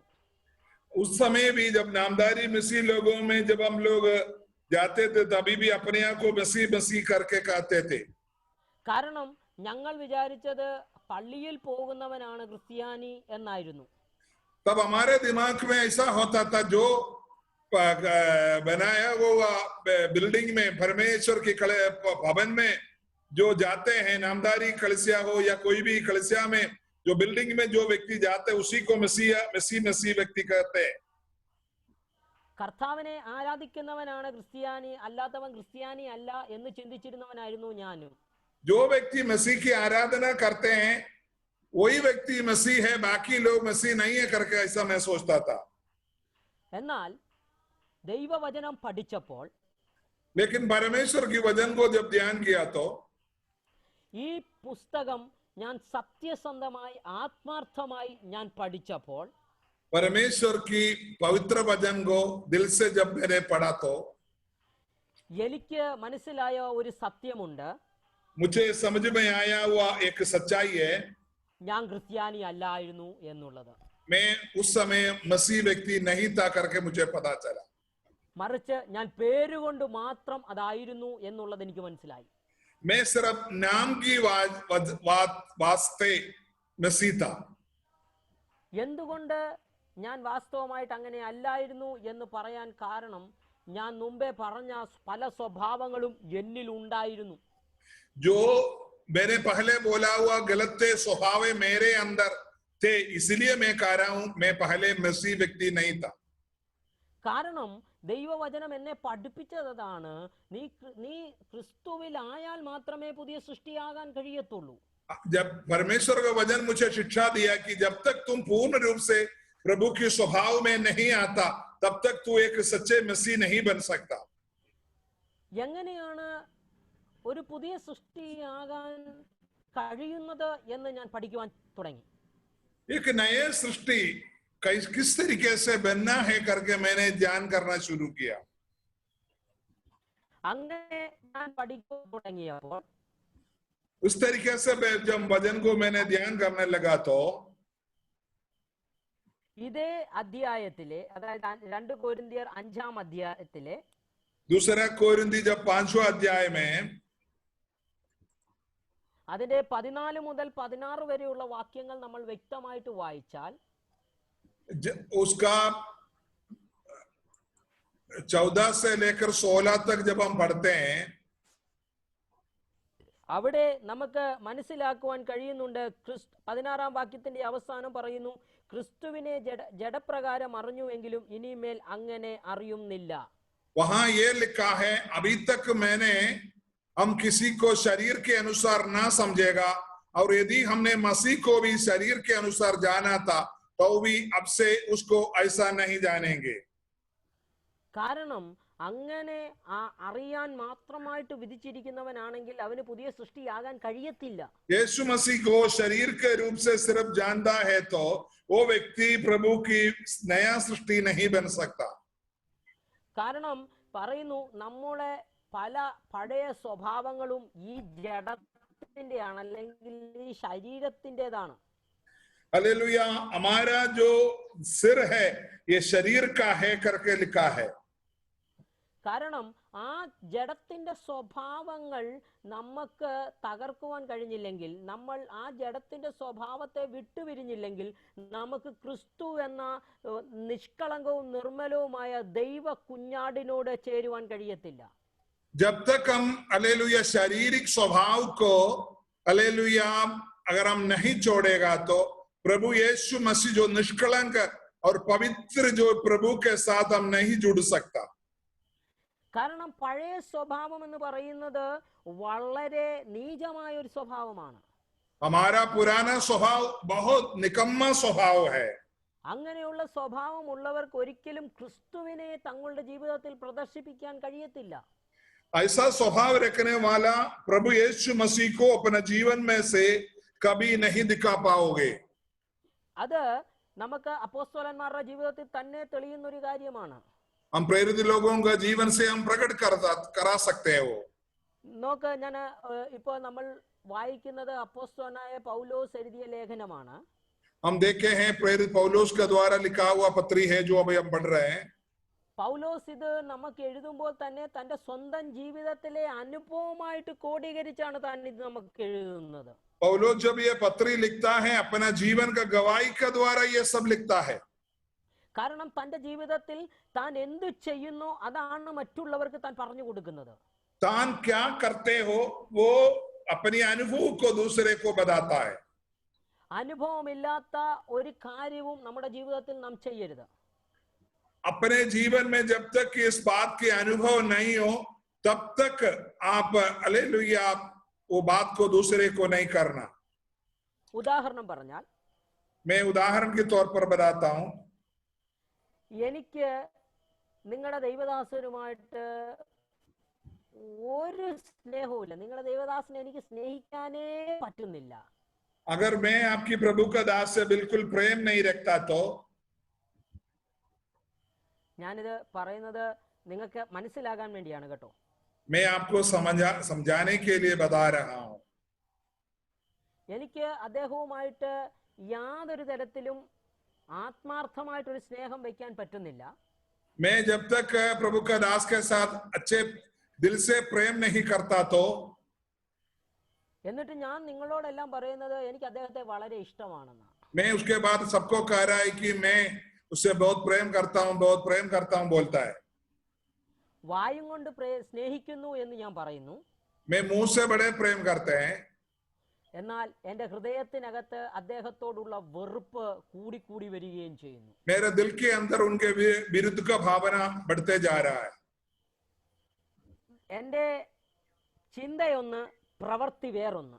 उस समय भी जब नामधारी मसीह लोगों में जब हम लोग जाते थे तभी भी अपने आप को मसीह मसीह करके कहते थे। കാരണം ഞങ്ങൾ വിചാരിച്ചത് പള്ളിയിൽ പോകുന്നവനാണ് ക്രിസ്ത്യാനി എന്നായിരുന്നു. तब हमारे दिमाग में ऐसा होता था, जो बनाया हुआ बिल्डिंग में परमेश्वर के भवन में जो जाते हैं, नामधारी कलीसिया हो या कोई भी कलीसिया में जो बिल्डिंग में जो व्यक्ति जाते हैं उसी को मसीह व्यक्ति कहते हैं। കർത്താവിനെ ആരാധിക്കുന്നവനാണ് ക്രിസ്ത്യാനി, അല്ലാത്തവൻ ക്രിസ്ത്യാനി അല്ല എന്ന് ചിന്തിച്ചിരുന്നവനായിരുന്നു ഞാനും. जो व्यक्ति मसीह की आराधना करते हैं वही व्यक्ति मसीह है, बाकी लोग मसीह नहीं है करके ऐसा मैं सोचता था। എന്നാൽ ദൈവവചനം പഠിച്ചപ്പോൾ, लेकिन परमेश्वर की वचन को जब ध्यान किया तो ഈ പുസ്തകം ഞാൻ സത്യസന്ധമായി ആത്മാർത്ഥമായി ഞാൻ പഠിച്ചപ്പോൾ, परमेश्वर की पवित्र वचन को दिल से जब मैंने पढ़ा तो എനിക്ക് മനസ്സിലായ ഒരു സത്യമുണ്ട്. मुझे समझ में आया हुआ एक सच्चाई है, ഞാൻ ക്രിസ്ത്യാനി അല്ലായിരുന്നു എന്നുള്ളത്. मैं उस समय मसीह व्यक्ति नहीं था करके मुझे पता चला। മറിച്ച് ഞാൻ പേരുകൊണ്ട് മാത്രം അതായിരുന്നു എന്നുള്ളത് എനിക്ക് മനസ്സിലായി. मैं सिर्फ नाम की वास्ते मसीह था। എന്തുകൊണ്ട് ഞാൻ വാസ്തവമായിട്ട് അങ്ങനെ അല്ലായിരുന്നു എന്ന് പറയാൻ കാരണം, ഞാൻ മുമ്പേ പറഞ്ഞ പല സ്വഭാവങ്ങളും എന്നിൽ ഉണ്ടായിരുന്നു. जो मैंने पहले बोला हुआ गलत स्वभाव मेरे अंदर थे, इसलिए मैं कह रहा हूं मैं पहले मसीह व्यक्ति नहीं था। കാരണം ദൈവവചനം എന്നെ പഠിപ്പിച്ചതാണ്, നീ ക്രിസ്തുവിലായാൽ മാത്രമേ പുതിയ സൃഷ്ടിയാകാൻ കഴിയത്തുള്ളൂ. जब परमेश्वर का वचन मुझे शिक्षा दिया कि जब तक तुम पूर्ण रूप से प्रभु के स्वभाव में नहीं आता तब तक तू एक सच्चे मसीह नहीं बन सकता। എങ്ങനെയാണ് ഒരു പുതിയ സൃഷ്ടിയാകാൻ കഴിയുന്നത് എന്ന് ഞാൻ പഠിക്കുവാൻ തുടങ്ങി. एक नए सृष्टि किस तरीके से बनना है करके मैंने ध्यान करना शुरू किया। അങ്ങനെ ഞാൻ പഠിക്കാൻ തുടങ്ങിയപ്പോൾ उस तरीके से जब वचन को मैंने ध्यान करने लगा तो ഇതേ അധ്യായത്തിലെ, അതായത് 2 കൊരിന്ത്യർ 5-ാം അധ്യായത്തിലെ दूसरा कोरिन्थी जब 5वां अध्याय में അതിന്റെ 14 മുതൽ 16 വരെയുള്ള വാക്യങ്ങൾ നമ്മൾ വ്യക്തമായിട്ട് വായിച്ചാൽ उसका 14 से लेकर 16 तक जब हम पढ़ते हैं അവിടെ നമുക്ക് മനസ്സിലാക്കുവാൻ കഴിയുന്നുണ്ട്. 16-ാം വാക്യത്തിന്റെ അവസാനം പറയുന്നു, ക്രിസ്തുവിനെ ജഡപ്രകാരം അറിഞ്ഞുവെങ്കിലും ഇനിമേൽ അങ്ങനെ അറിയുന്നില്ല. वहां ये लिखा है, अभी तक मैंने हम किसी को शरीर के अनुसार ना समझेगा, और यदि हमने मसीह को भी शरीर के अनुसार जाना था तो भी अब से उसको ऐसा नहीं जानेंगे. കാരണം അങ്ങനെ അറിയാൻ മാത്രമായിട്ട് വിധിച്ചിരിക്കുന്നവനാണെങ്കിൽ അവന് പുതിയ സൃഷ്ടിയാകാൻ കഴിയത്തില്ല. यीशु मसीह को शरीर के रूप से सिर्फ जानता है तो वो व्यक्ति प्रभु की नया सृष्टि नहीं बन सकता. കാരണം പറയുന്നു, നമ്മുടെ പല പഴയ സ്വഭാവങ്ങളും ഈ ജഡത്തിന്റെയാണ്, അല്ലെങ്കിൽ ഈ ശരീരത്തിൻ്റെതാണ്. हालेलुया, हमारा जो सिर है ये शरीर का है करके लिखा है. കാരണം ആ ജഡത്തിന്റെ സ്വഭാവങ്ങൾ നമുക്ക് തകർക്കുവാൻ കഴിഞ്ഞില്ലെങ്കിൽ, നമ്മൾ ആ ജഡത്തിന്റെ സ്വഭാവത്തെ വിട്ടുപിരിഞ്ഞില്ലെങ്കിൽ നമുക്ക് ക്രിസ്തു എന്ന നിഷ്കളങ്കവും നിർമ്മലവുമായ ദൈവ കുഞ്ഞാടിനോട് ചേരുവാൻ കഴിയത്തില്ല. जब तक हम हालेलुया शारीरिक स्वभाव को हालेलुया अगर हम नहीं छोड़ेगा तो प्रभु यीशु मसीह जो निष्कलंक और पवित्र जो प्रभु के साथ हम नहीं जुड़ सकता. കാരണം പഴയ സ്വഭാവം എന്ന് പറയുന്നത് വളരെ നീചമായ ഒരു സ്വഭാവമാണ്. हमारा पुराना स्वभाव बहुत निकम्मा स्वभाव है. അങ്ങനെയുള്ള സ്വഭാവം ഉള്ളവർക്ക് ഒരിക്കലും ക്രിസ്തുവിനെ തങ്ങളുടെ ജീവിതത്തിൽ പ്രദർശിപ്പിക്കാൻ കഴിയത്തില്ല. ऐसा स्वभाव रखने वाला प्रभु यीशु मसीह को अपने जीवन में से कभी नहीं दिखा पाओगे. അത് നമുക്ക് അപ്പോസ്തലന്മാരുടെ ജീവിതത്തിൽ തന്നെ തെളിയുന്ന ഒരു കാര്യമാണ്. हम प्रेरित लोगों का जीवन से हम प्रकट करा सकते हैं. वो നോക്ക്, ഞാൻ ഇപ്പോൾ നമ്മൾ വായിക്കുന്നത് അപ്പോസ്തലനായ പൗലോസ് എഴുതിയ ലേഖനമാണ്. हम देखे हैं प्रेरित पौलुस के द्वारा लिखा हुआ पत्री है जो अभी हम पढ़ रहे हैं. പൗലോസ് ഇത് നമുക്ക് എഴുതുമ്പോൾ തന്നെ തന്റെ സ്വന്തം ജീവിതത്തിലെ അനുഭവമായിട്ട് കോഡീകരിച്ചാണ് താൻ ഇത് നമുക്ക് എഴുതുന്നത്. पौलुस जब ये पत्री लिखता है अपना जीवन का गवाही के द्वारा ये सब लिखता है. കാരണം തന്റെ ജീവിതത്തിൽ താൻ എന്തു ചെയ്യുന്നു അതാണ് മറ്റുള്ളവർക്ക് താൻ പറഞ്ഞു കൊടുക്കുന്നത്. तान क्या करते हो वो अपनी अनुभव को दूसरे को बताता है. അനുഭവമില്ലാത്ത ഒരു കാര്യവും നമ്മുടെ ജീവിതത്തിൽ നാം ചെയ്യരുത്. अपने जीवन में जब तक इस बात के अनुभव नहीं हो तब तक आप हालेलुया वो बात को दूसरे को नहीं करना. ഉദാഹരണം പറഞ്ഞാൽ, मैं उदाहरण के तौर पर बताता हूं. എനിക്ക് നിങ്ങളുടെ ദൈവദാസനുമായിട്ട് ഒരു സ്നേഹവുമില്ല. നിങ്ങളുടെ ദൈവദാസനെ എനിക്ക് സ്നേഹിക്കാനേ പറ്റുന്നില്ല. अगर मैं आपकी प्रभु का दास से बिल्कुल प्रेम नहीं रखता तो ഞാനിത് പറയുന്നത് നിങ്ങൾക്ക് മനസ്സിലാകാൻ വേണ്ടിയാണ് കേട്ടോ. मैं आपको समझाने के लिए बता रहा हूं. എനിക്ക് അദ്ദേഹവുമായിട്ട് യാതൊരു തരത്തിലും ആത്മാർത്ഥമായിട്ടൊരു സ്നേഹം വെക്കാൻ പറ്റുന്നില്ല. मैं जब तक प्रभु का दास के साथ अच्छे दिल से प्रेम नहीं करता तो എന്നിട്ട് ഞാൻ നിങ്ങളോടെല്ലാം പറയുന്നത് എനിക്ക് അദ്ദേഹത്തെ വളരെ ഇഷ്ടമാണെന്ന്. मैं उसके बाद सबको कह रहा है कि मैं उससे बहुत प्रेम करता हूं बोलता है. വായും കൊണ്ട് സ്നേഹിക്കുന്നു എന്ന് ഞാൻ പറയുന്നു. मैं मुंह से बड़े प्रेम करते हैं. എന്നാൽ എൻ്റെ ഹൃദയത്തിനകത്ത് അദ്ദേഹത്തോടുള്ള വെറുപ്പ് കൂടിക്കൂടി വരികയും ചെയ്യുന്നു. मेरे दिल के अंदर उनके विरुद्ध का भावना बढ़ते जा रहा है. എൻ്റെ ചിന്തയൊന്ന്, പ്രവൃത്തി വേറൊന്ന്.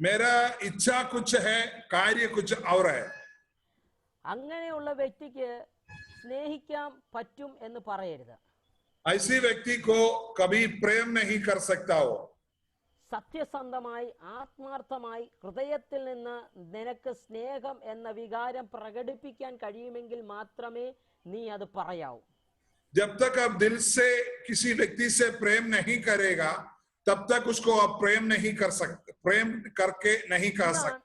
मेरा इच्छा कुछ है, कार्य कुछ और है. അങ്ങനെയുള്ള വ്യക്തിക്ക് സ്നേഹിക്കാൻ പറ്റും എന്ന് പറയരുത്. ऐसी व्यक्ति को कभी प्रेम नहीं कर सकता हो. സത്യസന്ധമായി ആത്മാർത്ഥമായി ഹൃദയത്തിൽ നിന്ന് നിനക്ക് സ്നേഹം എന്ന വികാരം പ്രകടിപ്പിക്കാൻ കഴിയുമെങ്കിൽ മാത്രമേ നീ അത് പറയാവൂ. जब तक आप दिल से किसी व्यक्ति से प्रेम नहीं करेगा तब तक उसको आप प्रेम नहीं कर सकते, प्रेम करके नहीं कह सकते.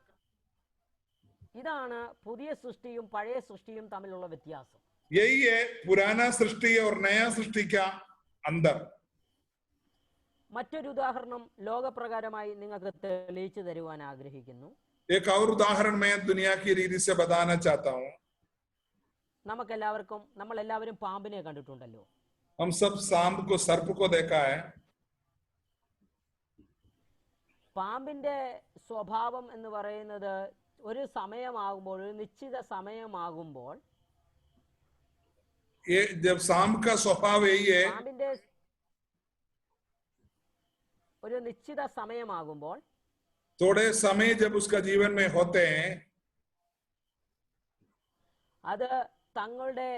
ഇതാണ് പുതിയ സൃഷ്ടിയും പഴയ സൃഷ്ടിയും തമ്മിലുള്ള വ്യത്യാസം. यही है पुराना सृष्टि और नया सृष्टि का अंदर. മറ്റൊരു ഉദാഹരണം ലോകപ്രകാരമായി നിങ്ങൾക്ക് തെളിയിച്ചു തരുവാൻ ആഗ്രഹിക്കുന്നു. एक और उदाहरण मैं दुनिया की रीति से बताना चाहता हूँ. നമ്മളെല്ലാവരും പാമ്പിനെ കണ്ടിട്ടുണ്ടല്ലോ. हम सब सांप को, सर्प को देखा है. പാമ്പിന്റെ സ്വഭാവം എന്ന് പറയുന്നത് ഒരു സമയമാകുമ്പോൾ, ഒരു നിശ്ചിത സമയമാകുമ്പോൾ, ये जब सांप का स्वभाव यही है, പാമ്പിന്റെ ഒരു നിശ്ചിത സമയമാകുമ്പോൾ, थोड़े समय जब उसका जीवन में होते हैं, അത് തങ്ങളുടെ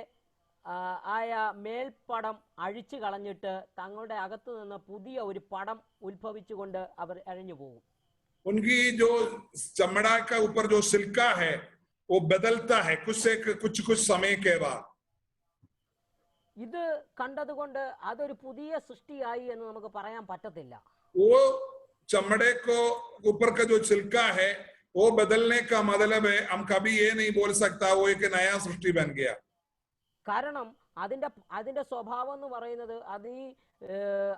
ആയ മേൽപ്പടം അഴിച്ചു കളഞ്ഞിട്ട് തങ്ങളുടെ അകത്തു നിന്ന് പുതിയ ഒരു പടം ഉത്ഭവിച്ചുകൊണ്ട് അവർ അഴിഞ്ഞു പോകും. उनकी जो चमड़ा का ऊपर जो सिल्का है वो बदलता है कुछ समय के बाद. ഇത് കണ്ടതുകൊണ്ട് അതൊരു പുതിയ സൃഷ്ടിയായി എന്ന് നമുക്ക് പറയാൻ പറ്റത്തില്ല. वो चमड़े को ऊपर का जो छिलका है वो बदलने का मतलब है, हम कभी ये नहीं बोल सकता वो एक नया सृष्टि बन गया. കാരണം അതിന്റെ സ്വഭാവം എന്ന് പറയുന്നത്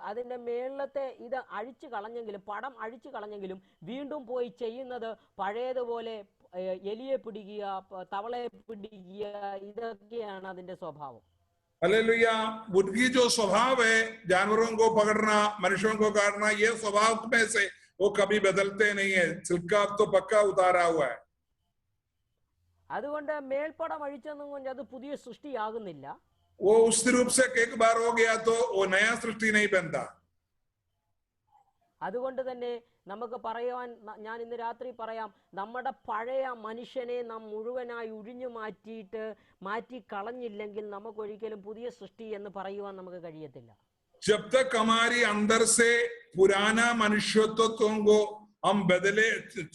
അതിന്റെ മേളത്തെ ഇത് അഴിച്ചു കളഞ്ഞെങ്കിലും, പടം അഴിച്ചു കളഞ്ഞെങ്കിലും വീണ്ടും പോയി ചെയ്യുന്നത് പഴയതുപോലെ എലിയെ പിടിക്കുക, തവളയെ പിടിക്കുക, ഇതൊക്കെയാണ് അതിന്റെ സ്വഭാവം. हालेलुया. उनकी जो स्वभाव है जानवरों को पकड़ना, मनुष्यों को काटना, ये स्वभाव में से वो कभी बदलते नहीं है. छिलका तो पक्का उतारा हुआ है. അതുകൊണ്ട് മേൽപ്പടം അഴിച്ചെന്നും കൊണ്ട് അത് പുതിയ സൃഷ്ടിയാകുന്നില്ല. वो उस रूप से एक बार हो गया तो वो नया सृष्टि नहीं बनता. അതുകൊണ്ട് തന്നെ നമുക്ക് പറയുവാൻ, ഞാൻ ഇന്ന് രാത്രി പറയാം, നമ്മുടെ പഴയ മനുഷ്യനെ നാം മുഴുവനായി ഒഴിഞ്ഞു മാറ്റി കളഞ്ഞില്ലെങ്കിൽ നമുക്ക് ഒരിക്കലും പുതിയ സൃഷ്ടി എന്ന് പറയുവാൻ നമുക്ക് കഴിയത്തില്ല. जब तक हमारी अंदर से पुराना मनुष्यत्व को हम बदले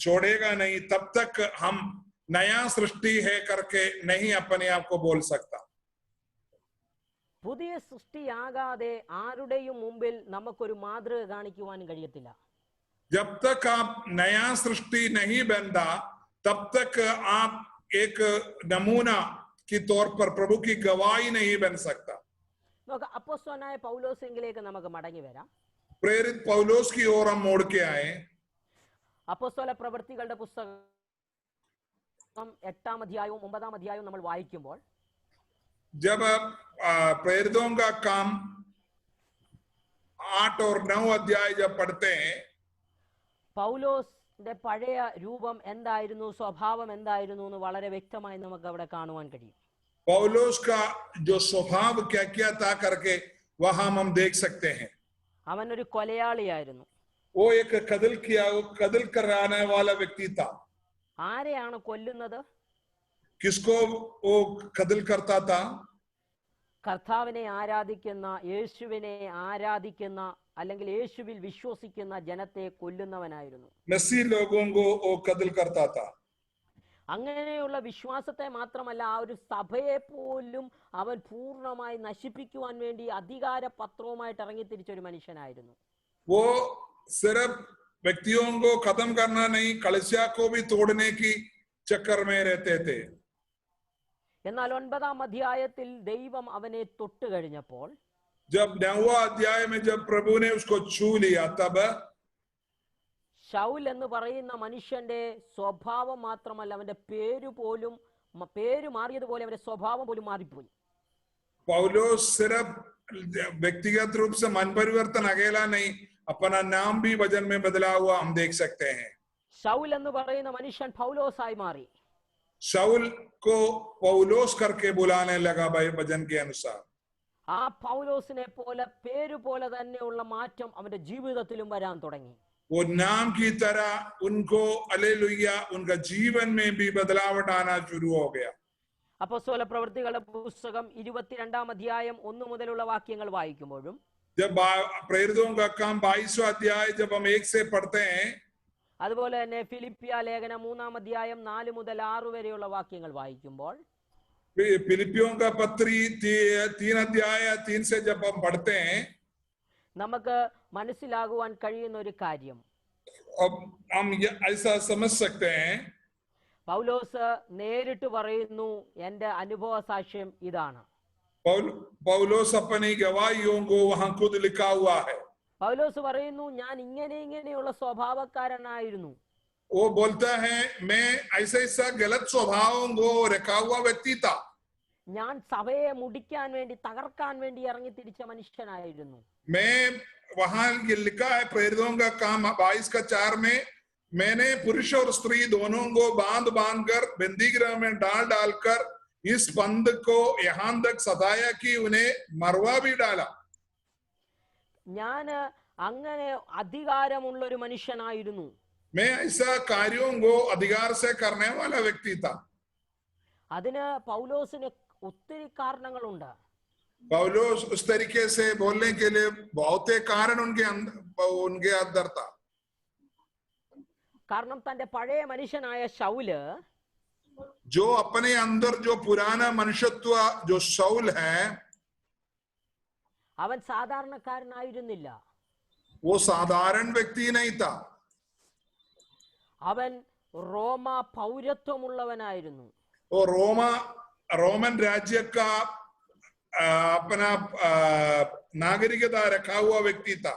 छोड़ेगा नहीं, तब तक हम नया सृष्टि है करके नहीं अपने आप को बोल सकता. പുതിയ സൃഷ്ടിയാകാതെ ആരുടെയും മുമ്പിൽ നമുക്കൊരു മാതൃക കാണിക്കുവാൻ കഴിയത്തില്ല. जब तक आप नया सृष्टि नहीं बनता तब तक आप एक नमूना के तौर पर प्रभु की गवाही नहीं बन सकता. നമുക്ക് അപ്പോസ്തലനായ പൗലോസിലേക്ക് നമുക്ക് മടങ്ങി വരാം. प्रेरित पौलुस की ओर हम मोड़ के आए. അപ്പോസ്തല പ്രവൃത്തികളുടെ പുസ്തകം 8-ാം അധ്യായവും 9-ാം അധ്യായവും നമ്മൾ വായിക്കുമ്പോൾ, जब प्रेरितों का काम 8 और 9 अध्याय जब पढ़ते हैं, പൗലോസിന്റെ പഴയ രൂപം എന്തായിരുന്നു, സ്വഭാവം എന്തായിരുന്നു എന്ന് വളരെ വ്യക്തമായി നമുക്ക് അവിടെ കാണുവാൻ കഴിയും. पौलुस का जो स्वभाव क्या क्या था करके वहां हम देख सकते हैं. അവൻ ഒരു കൊലയാളിയായിരുന്നു. वो एक कत्ल कराने वाला व्यक्ति था. ആരെയാണ് കൊല്ലുന്നത്? किसको वो कत्ल करता था? കർത്താവിനെ ആരാധിക്കുന്ന, യേശുവിനെ ആരാധിക്കുന്ന അല്ലെങ്കിൽ യേശുവിൽ വിശ്വസിക്കുന്ന ജനത്തെ കൊല്ലുന്നവനായിരുന്നു. मसीह लोगों को वो कत्ल करता था. അങ്ങനെയുള്ള വിശ്വാസത്തെ മാത്രമല്ല, ആ ഒരു സഭയെ പോലും അവൻ പൂർണ്ണമായി നശിപ്പിക്കുവാൻ വേണ്ടി അധികാര പത്രവുമായിട്ട് ഇറങ്ങിത്തിരിച്ചൊരു മനുഷ്യനായിരുന്നു. वो सिर्फ व्यक्तियों को खत्म करना नहीं, कलिसिया को भी तोड़ने की चक्कर में रहते थे. എന്നാൽ 9-ാം അധ്യായത്തിൽ ദൈവം അവനെ തൊട്ട് കഴിഞ്ഞപ്പോൾ, जब 9वां अध्याय में जब प्रभु ने उसको छू लिया, तब ശൗൽ എന്ന് പറയുന്ന മനുഷ്യന്റെ സ്വഭാവം മാത്രമല്ല, അവന്റെ പേര് മാറിയതുപോലെ അവന്റെ സ്വഭാവം പോലും മാറിപ്പോയി. पौलुस सिर्फ व्यक्तिगत रूप से मन परिवर्तन अकेला नहीं, अपना नाम भी वजन में बदला हुआ हम देख सकते हैं. ശൗൽ എന്ന് പറയുന്ന മനുഷ്യൻ പൗലോസായി മാറി. शाऊल को पौलोस करके बुलाने लगा भाई भजन के अनुसार. ആ പൗലോസിനെ പോലെ പേര് പോലെ തന്നെയുള്ള മാറ്റം അവന്റെ ജീവിതത്തിലും വരാൻ തുടങ്ങി. वो नाम की तरह उनको हालेलुया उनका जीवन में भी बदलाव आना शुरू हो गया. അപ്പോസ്തല പ്രവൃത്തികളുടെ പുസ്തകം 22-ാം അധ്യായം 1 മുതലുള്ള വാക്യങ്ങൾ വായിക്കുമ്പോഴും, जब प्रेरितों का काम 22वां अध्याय जब हम 1 से पढ़ते हैं, അതുപോലെ തന്നെ ഫിലിപ്പിയ ലേഖനം 3-ാം അധ്യായം 4 മുതൽ 6 വരെയുള്ള വാക്യങ്ങൾ വായിക്കുമ്പോൾ, फिलिपियों का पत्री 3 अध्याय 3 से जब हम पढ़ते हैं, നമുക്ക് മനസ്സിലാകുവാൻ കഴിയുന്ന ഒരു കാര്യം, अब हम ऐसा समझ सकते हैं, പൗലോസ് നേരിട്ട് പറയുന്നു, എന്റെ അനുഭവ സാക്ഷ്യം ഇതാണ്. पौलोस अपनी गवाहियों को वहां खुद लिखा हुआ है. പൗലോസ് പറയുന്നു, ഞാൻ ഇങ്ങനെയുള്ള സ്വഭാവക്കാരനായിരുന്നു. वो बोलता है मैं ऐसा गलत स्वभावों को रखा हुआ व्यक्ति था. ഞാൻ സഭയെ മുടിക്കാൻ വേണ്ടി, തകർക്കാൻ വേണ്ടി ഇറങ്ങി തിരിച്ച മനുഷ്യനായിരുന്നു. मैं वहां लिखा है प्रेरितों का काम 22:4 में, मैंने पुरुष और स्त्री दोनों को बांध कर बंदीगृह में डालकर इस बंद को यहाँ तक सताया कि उन्हें मरवा भी डाला. ഞാൻ അങ്ങനെ അധികാരമുള്ള ഒരു മനുഷ്യനായിരുന്നു. मैं ऐसा कार्यों को अधिकार से करने वाला व्यक्ति था. അതിന് പൗലോസിന് ഒത്തിരി കാരണങ്ങളുണ്ട്. पौलोस उस तरीके से बोलने के लिए बहुत कारण उनके अंदर था. കാരണം തന്റെ പഴയ മനുഷ്യനായ ശൗല്, जो अपने अंदर जो पुराना मनुष्यत्व जो शाऊल है, അവൻ സാധാരണക്കാരനായിരുന്നില്ല. वो साधारण व्यक्ति नहीं था. അവൻ റോമ പൗരത്വമുള്ളവനായിരുന്നു. वो रोमन राज्य का अपना नागरिकता रखा हुआ व्यक्ति था.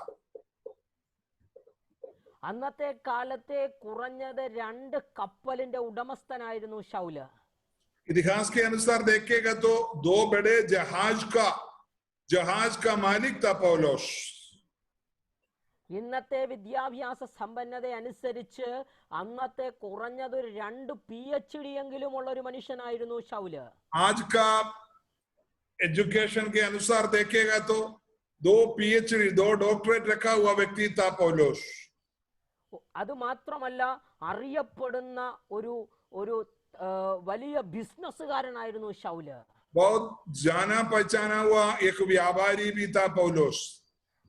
അന്നത്തെ കാലത്തെ കുറഞ്ഞത് 2 കപ്പലിന്റെ ഉടമസ്ഥനായിരുന്നു ശൗല്. इतिहास के अनुसार देखेगा तो 2 बड़े जहाज का मालिक था पौलोस. ഇന്നത്തെ വിദ്യാഭ്യാസ സമ്പന്നത അനുസരിച്ച് അന്നത്തെ കുറഞ്ഞത് 2 PhD എങ്കിലും ഉള്ള ഒരു മനുഷ്യനായിരുന്നു ശൗല്. आज का एजुकेशन के अनुसार देखेगा तो 2 PhD 2 डॉक्टरेट रखा हुआ व्यक्ति था पौलोस. അത് മാത്രമല്ല, അറിയപ്പെടുന്ന ഒരു വലിയ ബിസിനസ്സുകാരനായിരുന്നു ശൗല്. बहुत जाना पहचाना हुआ एक व्यापारी भी था पौलोस.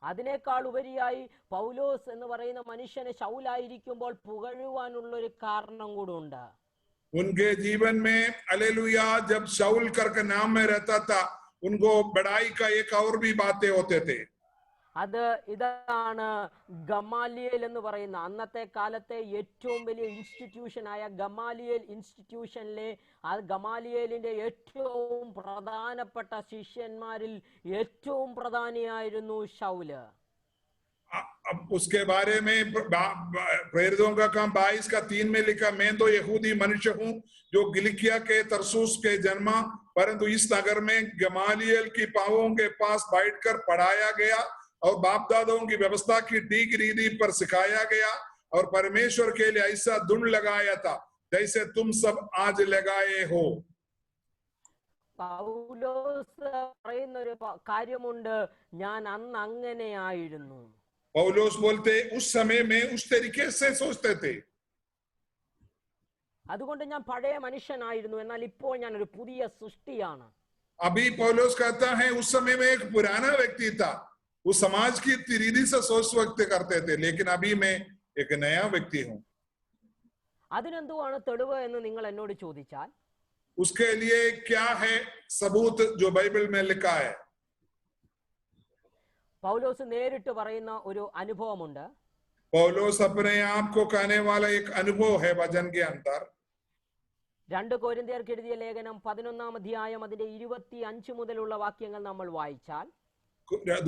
അതിനേക്കാൾ ഉപരിയായി പൗലോസ് എന്ന് പറയുന്ന മനുഷ്യനെ ശൗലായിരിക്കുമ്പോൾ പുകഴുവാനുള്ള ഒരു കാരണം കൂടെ ഉണ്ട്. उनके जीवन में हालेलुया जब शाऊल करके नाम में रहता था, उनको बड़ाई का एक और भी बातें होते थे. അത് ഇതാണ് ഗമാലിയേൽ എന്ന് പറയുന്ന അന്നത്തെ കാലത്തെ ഏറ്റവും വലിയ ഇൻസ്റ്റിറ്റ്യൂഷനായ ഗമാലിയേൽ ഇൻസ്റ്റിറ്റ്യൂഷനിലെ ആ ഗമാലിയേലിന്റെ ഏറ്റവും പ്രധാനപ്പെട്ട ശിഷ്യന്മാരിൽ ഏറ്റവും പ്രധാനിയായിരുന്നു ശൗല്. उसके बारे में प्रेरितों का काम 22:3 में लिखा, मैं तो यहूदी मनुष्य हूँ जो गिलिकिया के तरसूस के जन्मा, परंतु इस नगर में गमालियल की पांवों के पास बैठकर पढ़ाया गया और बाप दादों की व्यवस्था की ठीक रीति पर सिखाया गया और परमेश्वर के लिए ऐसा धुन लगाया था जैसे तुम सब आज लगाए हो. പൗലോസ് പറയുന്ന ഒരു കാര്യമുണ്ട്, ഞാൻ അന്ന് അങ്ങനെയായിരുന്നു. पौलोस बोलते उस समय में उस तरीके से सोचते थे. അതുകൊണ്ട് ഞാൻ പഴയ മനുഷ്യനായിരുന്നു, എന്നാൽ ഇപ്പോൾ ഞാൻ ഒരു പുതിയ സൃഷ്ടിയാണ്. अभी पौलोस कहता है उस समय में एक पुराना व्यक्ति था, उस समाज की रीति से सोच व्यक्त करते थे, लेकिन अभी मैं एक नया व्यक्ति हूँ. അതിനെന്തുവാണ് തെളിവ് എന്ന് നിങ്ങൾ എന്നോട് ചോദിച്ചാൽ, उसके लिए क्या है सबूत जो बाइबल में लिखा है? പൗലോസ് നേരിട്ട് പറയുന്ന ഒരു അനുഭവമുണ്ട്. पौलोस अपने आप को कहने वाला एक अनुभव है वचन के अंदर. 2 കൊരിന്ത്യർക്ക് എഴുതിയ ലേഖനം 11-ാം അധ്യായം അതിന്റെ 25 മുതലുള്ള വാക്യങ്ങൾ നമ്മൾ വായിച്ചാൽ,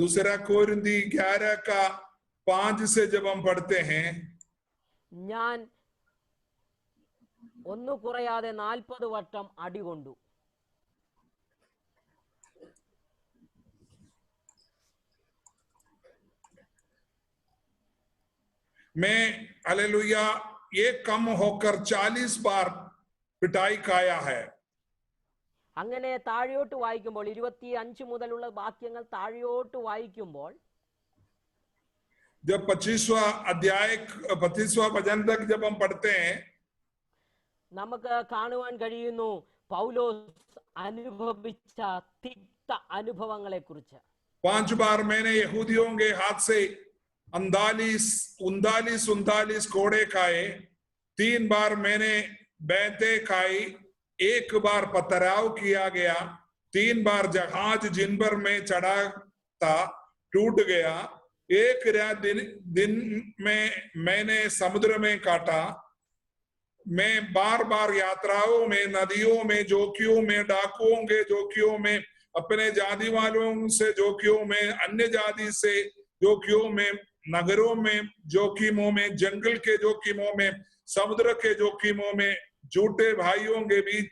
दूसरा कोरिन्थी 11:5 से जब हम पढ़ते हैं, ഞാൻ ഒന്നു കുറയാതെ 40 വട്ടം അടികൊണ്ടു. मैं हालेलुया ये कम होकर 40 बार पिटाई खाया है। അങ്ങനെ താഴോട്ട് വായിക്കുമ്പോൾ 25 മുതലുള്ള വാക്യങ്ങൾ താഴോട്ട് വായിക്കുമ്പോൾ जब 25वां अध्याय 25वां वचन तक जब हम पढ़ते हैं, നമുക്ക് കാണുവാൻ കഴിയുന്നു പൗലോസ് അനുഭവിച്ച തിക്ത അനുഭവങ്ങളെ കുറിച്ച്. 5 बार मैंने यहूदियों के हाथ से 39 कोड़े खाए, 3 बार मैंने बैंते खाई, 1 बार पथराव किया गया, 3 बार जहाज जिन पर मैं चढ़ा था टूट गया, 1 रात दिन में मैंने समुद्र में काटा, मैं बार बार यात्राओं में, नदियों में, जोखियों में, डाकुओं के जोखियों में, अपने जाति वालों से जोखियों में, अन्य जाति से जोखियों में, नगरों में जोखिमों में, जंगल के जोखिमों में, समुद्र के जोखिमों में, झूठे भाइयों के बीच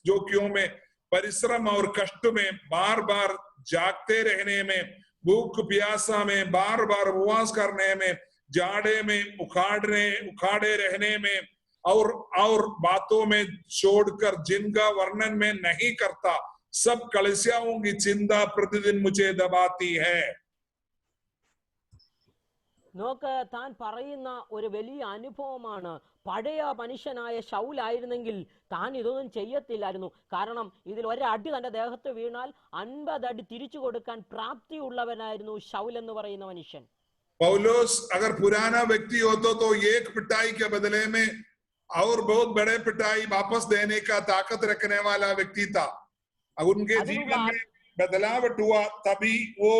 जोखियों में, परिश्रम और कष्ट में, बार बार जागते रहने में, भूख प्यासा में, बार बार उपवास करने में, जाड़े में उखाड़े रहने में, और बातों में छोड़कर जिनका वर्णन में नहीं करता, सब कलिसियाओं की चिंता प्रतिदिन मुझे दबाती है। നോക്ക്, താൻ പറയുന്ന ഒരു വലിയ അനുഭവമാണ്. പഴയ മനുഷ്യനായ ശൗലായിരുന്നെങ്കിൽ താൻ ഇതൊന്നും ചെയ്യത്തില്ലായിരുന്നു. കാരണം ഇതിൽ ഒരടി തന്റെ ദേഹത്ത് വീണാൽ 50 അടി തിരിച്ചു കൊടുക്കാൻ പ്രാപ്തിയുള്ളവനായിരുന്നു ശൗൽ എന്ന് പറയുന്ന മനുഷ്യൻ. पौलुस अगर पुराना व्यक्ति होता तो एक पिटाई के बदले में और बहुत बड़े पिटाई वापस देने का ताकत रखने वाला व्यक्ति था। उनके जीवन में बदलावट हुआ, तभी वो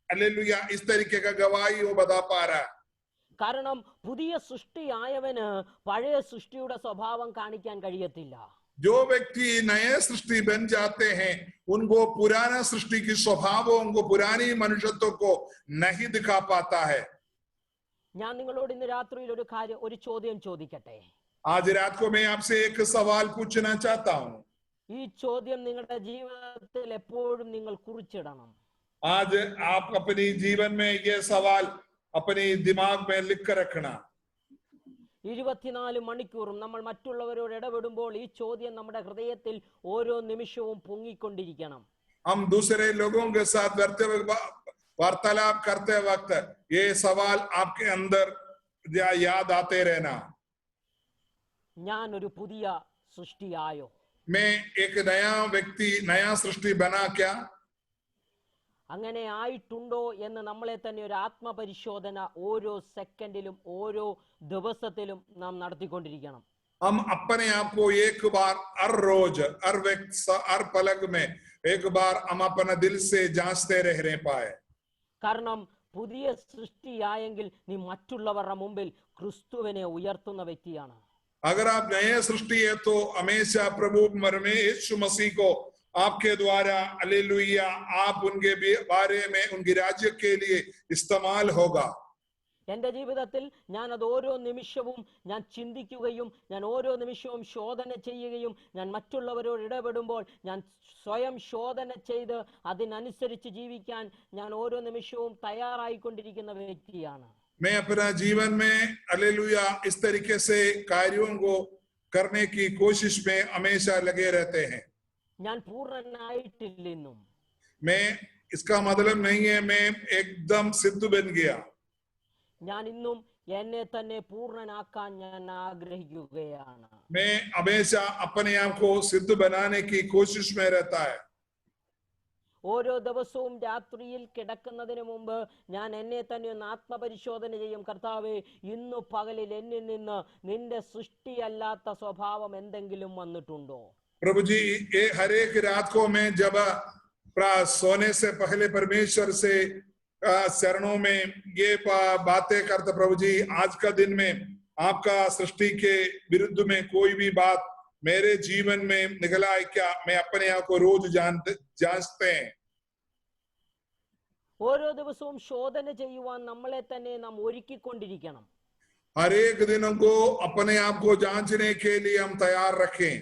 हालेलुया इस तरीके का गवाही वो बता पा रहा है। കാരണം പുതിയ സൃഷ്ടിയായവന് പഴയ സൃഷ്ടിയുടെ സ്വഭാവം കാണിക്കാൻ കഴിയത്തില്ല. जो व्यक्ति नए सृष्टि बन जाते हैं, उनको पुराना सृष्टि की स्वभावों को, पुरानी मनुष्यत्व को नहीं दिखा पाता है। ഞാൻ നിങ്ങളോട് ഇന്ന് രാത്രിയിൽ ഒരു ചോദ്യം ചോദിക്കട്ടെ. आज रात को मैं आपसे एक सवाल पूछना चाहता हूँ। ഈ ചോദ്യം നിങ്ങളുടെ ജീവിതത്തിൽ എപ്പോഴും നിങ്ങൾ കുറിച്ചിടണം. आज आप अपनी जीवन में ये सवाल अपने दिमाग में लिख कर रखना। 24 മണിക്കൂറും നമ്മൾ മറ്റുള്ളവരോട് ഇടപെടുമ്പോൾ ഈ ചോദ്യം നമ്മുടെ ഹൃദയത്തിൽ ഓരോ നിമിഷവും പൊങ്ങിക്കൊണ്ടിരിക്കണം. हम दूसरे लोगों के साथ वार्तालाप करते वक्त ये सवाल आपके अंदर याद आते रहना। ഞാൻ ഒരു പുതിയ സൃഷ്ടിയായോ? मैं एक नया व्यक्ति, नया सृष्टि बना क्या? അങ്ങനെ ആയിട്ടുണ്ടോ എന്ന് നമ്മളെ തന്നെ ഒരു ആത്മപരിശോധന ഓരോ സെക്കൻഡിലും ഓരോ ദിവസത്തിലും നാം നടത്തിക്കൊണ്ടിരിക്കണം. हम अपने आप को एक बार हर रोज, हर वक्त, हर पलक में एक बार हम अपना दिल से जांचते रहने पाए। കാരണം പുതിയ സൃഷ്ടിയായെങ്കിൽ നീ മറ്റുള്ളവരുടെ മുമ്പിൽ ക്രിസ്തുവിനെ ഉയർത്തുന്ന വ്യക്തിയാണ്. अगर आप नए सृष्टि है तो हमेशा प्रभु में यीशु मसीह को आपके द्वारा हालेलुया आप उनके बारे में, उनके राज्य के लिए इस्तेमाल होगा। എന്റെ ജീവിതത്തിൽ ഞാൻ അത് ഓരോ നിമിഷവും ഞാൻ ചിന്തിക്കുകയും ഞാൻ ഓരോ നിമിഷവും ശോധന ചെയ്യുകയും ഞാൻ മറ്റുള്ളവരോട് ഇടപെടുമ്പോൾ ഞാൻ സ്വയം ശോധന ചെയ്ത് അതിനനുസരിച്ച് ജീവിക്കാൻ ഞാൻ ഓരോ നിമിഷവും തയ്യാറായിക്കൊണ്ടിരിക്കുന്ന വ്യക്തിയാണ്. मैं अपना जीवन में हालेलुया इस तरीके से कार्यों को करने की कोशिश में हमेशा लगे रहते हैं। ഞാൻ പൂർണ്ണനായിട്ടില്ലെന്നും मैं, इसका मतलब नहीं है मैं एकदम सिद्ध बन गया। ഞാൻ ഇന്നും എന്നെ തന്നെ പൂർണ്ണനാക്കാൻ ഞാൻ ആഗ്രഹിക്കുകയാണ്. मैं हमेशा अपने आप को सिद्ध बनाने की कोशिश में रहता है। ഓരോ ദിവസവും രാത്രിയിൽ കിടക്കുന്നതിന് മുമ്പ് ഞാൻ എന്നെ തന്നെ ഒന്ന് ആത്മപരിശോധന ചെയ്യും. കർത്താവേ, ഇന്നു പകലിൽ എന്നിൽ നിന്ന് നിന്റെ സൃഷ്ടിയല്ലാത്ത സ്വഭാവം എന്തെങ്കിലും വന്നിട്ടുണ്ടോ? प्रभु जी, ये हर एक रात को मैं जब सोने से पहले परमेश्वर से चरणों में ये बातें करते, प्रभु जी आज का दिन में आपका सृष्टि के विरुद्ध में कोई भी बात मेरे जीवन में निकला है क्या? मैं अपने आप को रोज जांचते हैं। ഓരോ ദിവസവും ശോധന ചെയ്യുവാൻ നമ്മളെ തന്നെ നാം ഒരുക്കിക്കൊണ്ടിരിക്കണം. हर एक दिन को अपने आप को जांचने के लिए हम तैयार रखें।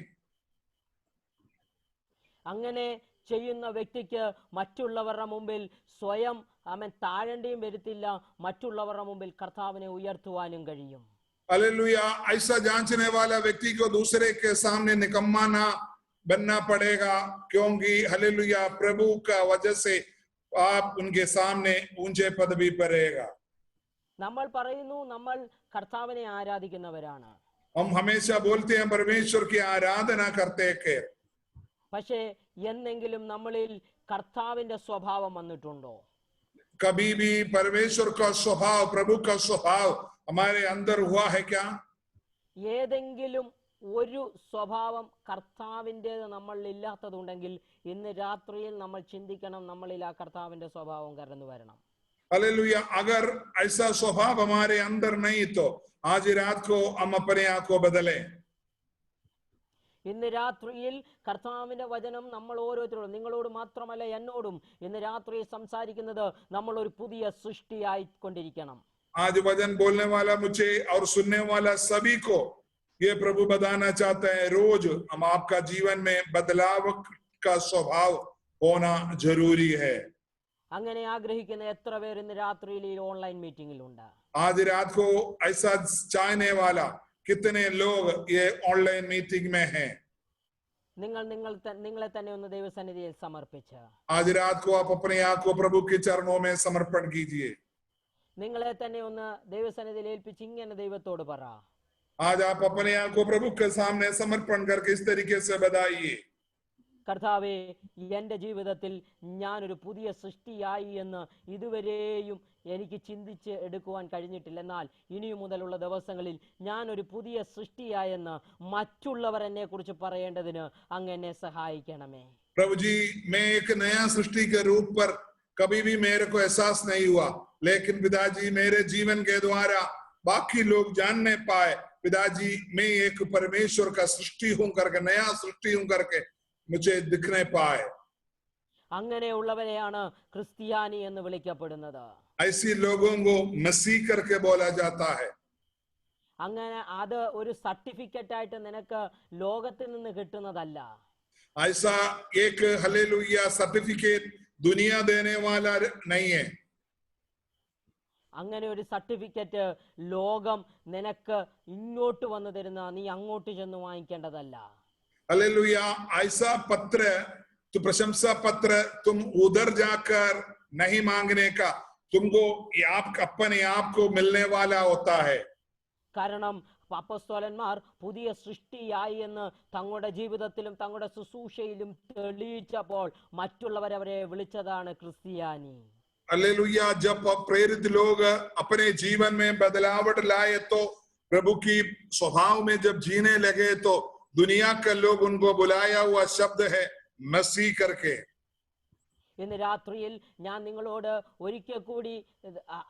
അങ്ങനെ ചെയ്യുന്ന വ്യക്തിക്ക് മറ്റുള്ളവരുടെ മുമ്പിൽ സ്വയം അവൻ താഴേണ്ടിയും വരത്തില്ല, മറ്റുള്ളവരുടെ മുമ്പിൽ കർത്താവിനെ ഉയർത്തുവാനും കഴിയും. हालेलुया। ऐसा जांचने वाला व्यक्ति को दूसरे के सामने निकम्मा ना बनना पड़ेगा, क्योंकि हालेलुया प्रभु का वजह से आप उनके सामने ऊंचे पदवी पड़ेगा। നമ്മൾ പറയുന്നു നമ്മൾ കർത്താവിനെ ആരാധിക്കുന്നവരാണ്. हम हमेशा बोलते हैं परमेश्वर की आराधना करते हैं, പക്ഷേ എന്നെങ്കിലും നമ്മളിൽ കർത്താവിന്റെ സ്വഭാവം വന്നിട്ടുണ്ടോ? कभी भी परमेश्वर का स्वभाव, प्रभु का स्वभाव हमारे अंदर हुआ है क्या? ഏതെങ്കിലും ഒരു സ്വഭാവം കർത്താവിൻ്റെത് നമ്മളിൽ ഇല്ലാത്തതുണ്ടെങ്കിൽ ഇന്ന് രാത്രിയിൽ നമ്മൾ ചിന്തിക്കണം, നമ്മളിൽ ആ കർത്താവിന്റെ സ്വഭാവം കടന്നു വരണം. हालेलुया। अगर ऐसा स्वभाव हमारे अंदर नहीं तो आज रात को हम अपने आप को बदलें। ഇന്ന് രാത്രിയിൽ കർത്താവിന്റെ വചനം നമ്മൾ ഓരോരുത്തരോടും, നിങ്ങളോട് മാത്രമല്ല എന്നോടും ഇന്ന് രാത്രി സംസാരിക്കുന്നത് നമ്മൾ ഒരു പുതിയ സൃഷ്ടിയായിക്കൊണ്ടിരിക്കണം. आज वचन बोलने वाला मुझे और सुनने वाला सभी को ये प्रभु बताना चाहता है, रोज हम आपका जीवन में बदलाव का स्वभाव होना जरूरी है। അങ്ങനെ ആഗ്രഹിക്കുന്ന എത്ര പേർ ഇന്ന് രാത്രിയിൽ ഈ ഓൺലൈൻ മീറ്റിംഗിലുണ്ട്? आज रात को ऐसा चाहने वाला कितने लोग ये ऑनलाइन मीटिंग में हैं? നിങ്ങളെ തന്നെ ഒന്ന് ദൈവസന്നിധിയിൽ സമർപ്പിച്ച് आज रात को आप अपने आप को प्रभु के चरणों में समर्पण कीजिए। നിങ്ങളെ തന്നെ ഒന്ന് ദൈവസന്നിധിയിൽ ഏൽപ്പിച്ച് ഇങ്ങനെ ദൈവത്തോട് പറ, आज आप अपने आप को प्रभु के सामने समर्पण करके इस तरीके से बताइए, കർത്താവേ, എൻ്റെ ജീവിതത്തിൽ ഞാനൊരു പുതിയ സൃഷ്ടിയായി എന്ന് ഇതുവരെയും എനിക്ക് ചിന്തിച്ച് എടുക്കുവാൻ കഴിഞ്ഞിട്ടില്ല. എന്നാൽ ഇനിയും മുതലുള്ള ദിവസങ്ങളിൽ ഞാനൊരു പുതിയ സൃഷ്ടിയായെന്ന് മറ്റുള്ളവർ എന്നെ കുറിച്ച് പറയേണ്ടതിന് അങ്ങ് എന്നെ സഹായിക്കണമേ. प्रभु जी, मैं एक नया सृष्टि के रूप पर कभी भी मेरे को एहसास नहीं हुआ, लेकिन पिताजी मेरे जीवन के द्वारा बाकी लोग जानने पाए, पिताजी मैं एक परमेश्वर का सृष्टि हूं करके, नया सृष्टि हूं करके मुझे दिखने पाए। അങ്ങനെയുള്ളവരെയാണ് ക്രിസ്ത്യാനി എന്ന് വിളിക്കപ്പെടുന്നത്. ऐसी लोगों को मसीह करके बोला जाता है। അങ്ങനെ അത് ഒരു സർട്ടിഫിക്കറ്റ് ആയിട്ട് നിനക്ക് ലോകത്തിൽ നിന്ന് കിട്ടുന്നതല്ല. ऐसा एक हालेलुया सर्टिफिकेट दुनिया देने वाला नहीं है। അങ്ങനെ ഒരു സർട്ടിഫിക്കറ്റ് ലോകം നിനക്ക് ഇങ്ങോട്ട് വന്നു തരുന്ന, നീ അങ്ങോട്ട് ചെന്ന് വാങ്ങിക്കേണ്ടതല്ല. हालेलुया। ऐसा पत्र तो प्रशंसा पत्र तुम उधर जाकर नहीं मांगने का, तुमको आप अपने आप को मिलने वाला होता है। കാരണം അപ്പോസ്തലന്മാർ പുതിയ സൃഷ്ടിയായി എന്ന് തങ്ങളുടെ ജീവിതത്തിലും തങ്ങളുടെ ശുശ്രൂഷയിലും തെളിയിച്ചപ്പോൾ മറ്റുള്ളവർ അവരെ വിളിച്ചതാണ് ക്രിസ്ത്യാനി. हालेलुया। जब प्रेरित लोग अपने जीवन में बदलावट लाए तो प्रभु की स्वभाव में जब जीने लगे तो दुनिया के लोग उनको बुलाया हुआ शब्द है मसीह करके। ഇന്ന് രാത്രിയിൽ ഞാൻ നിങ്ങളോട് ഒരിക്കൽ കൂടി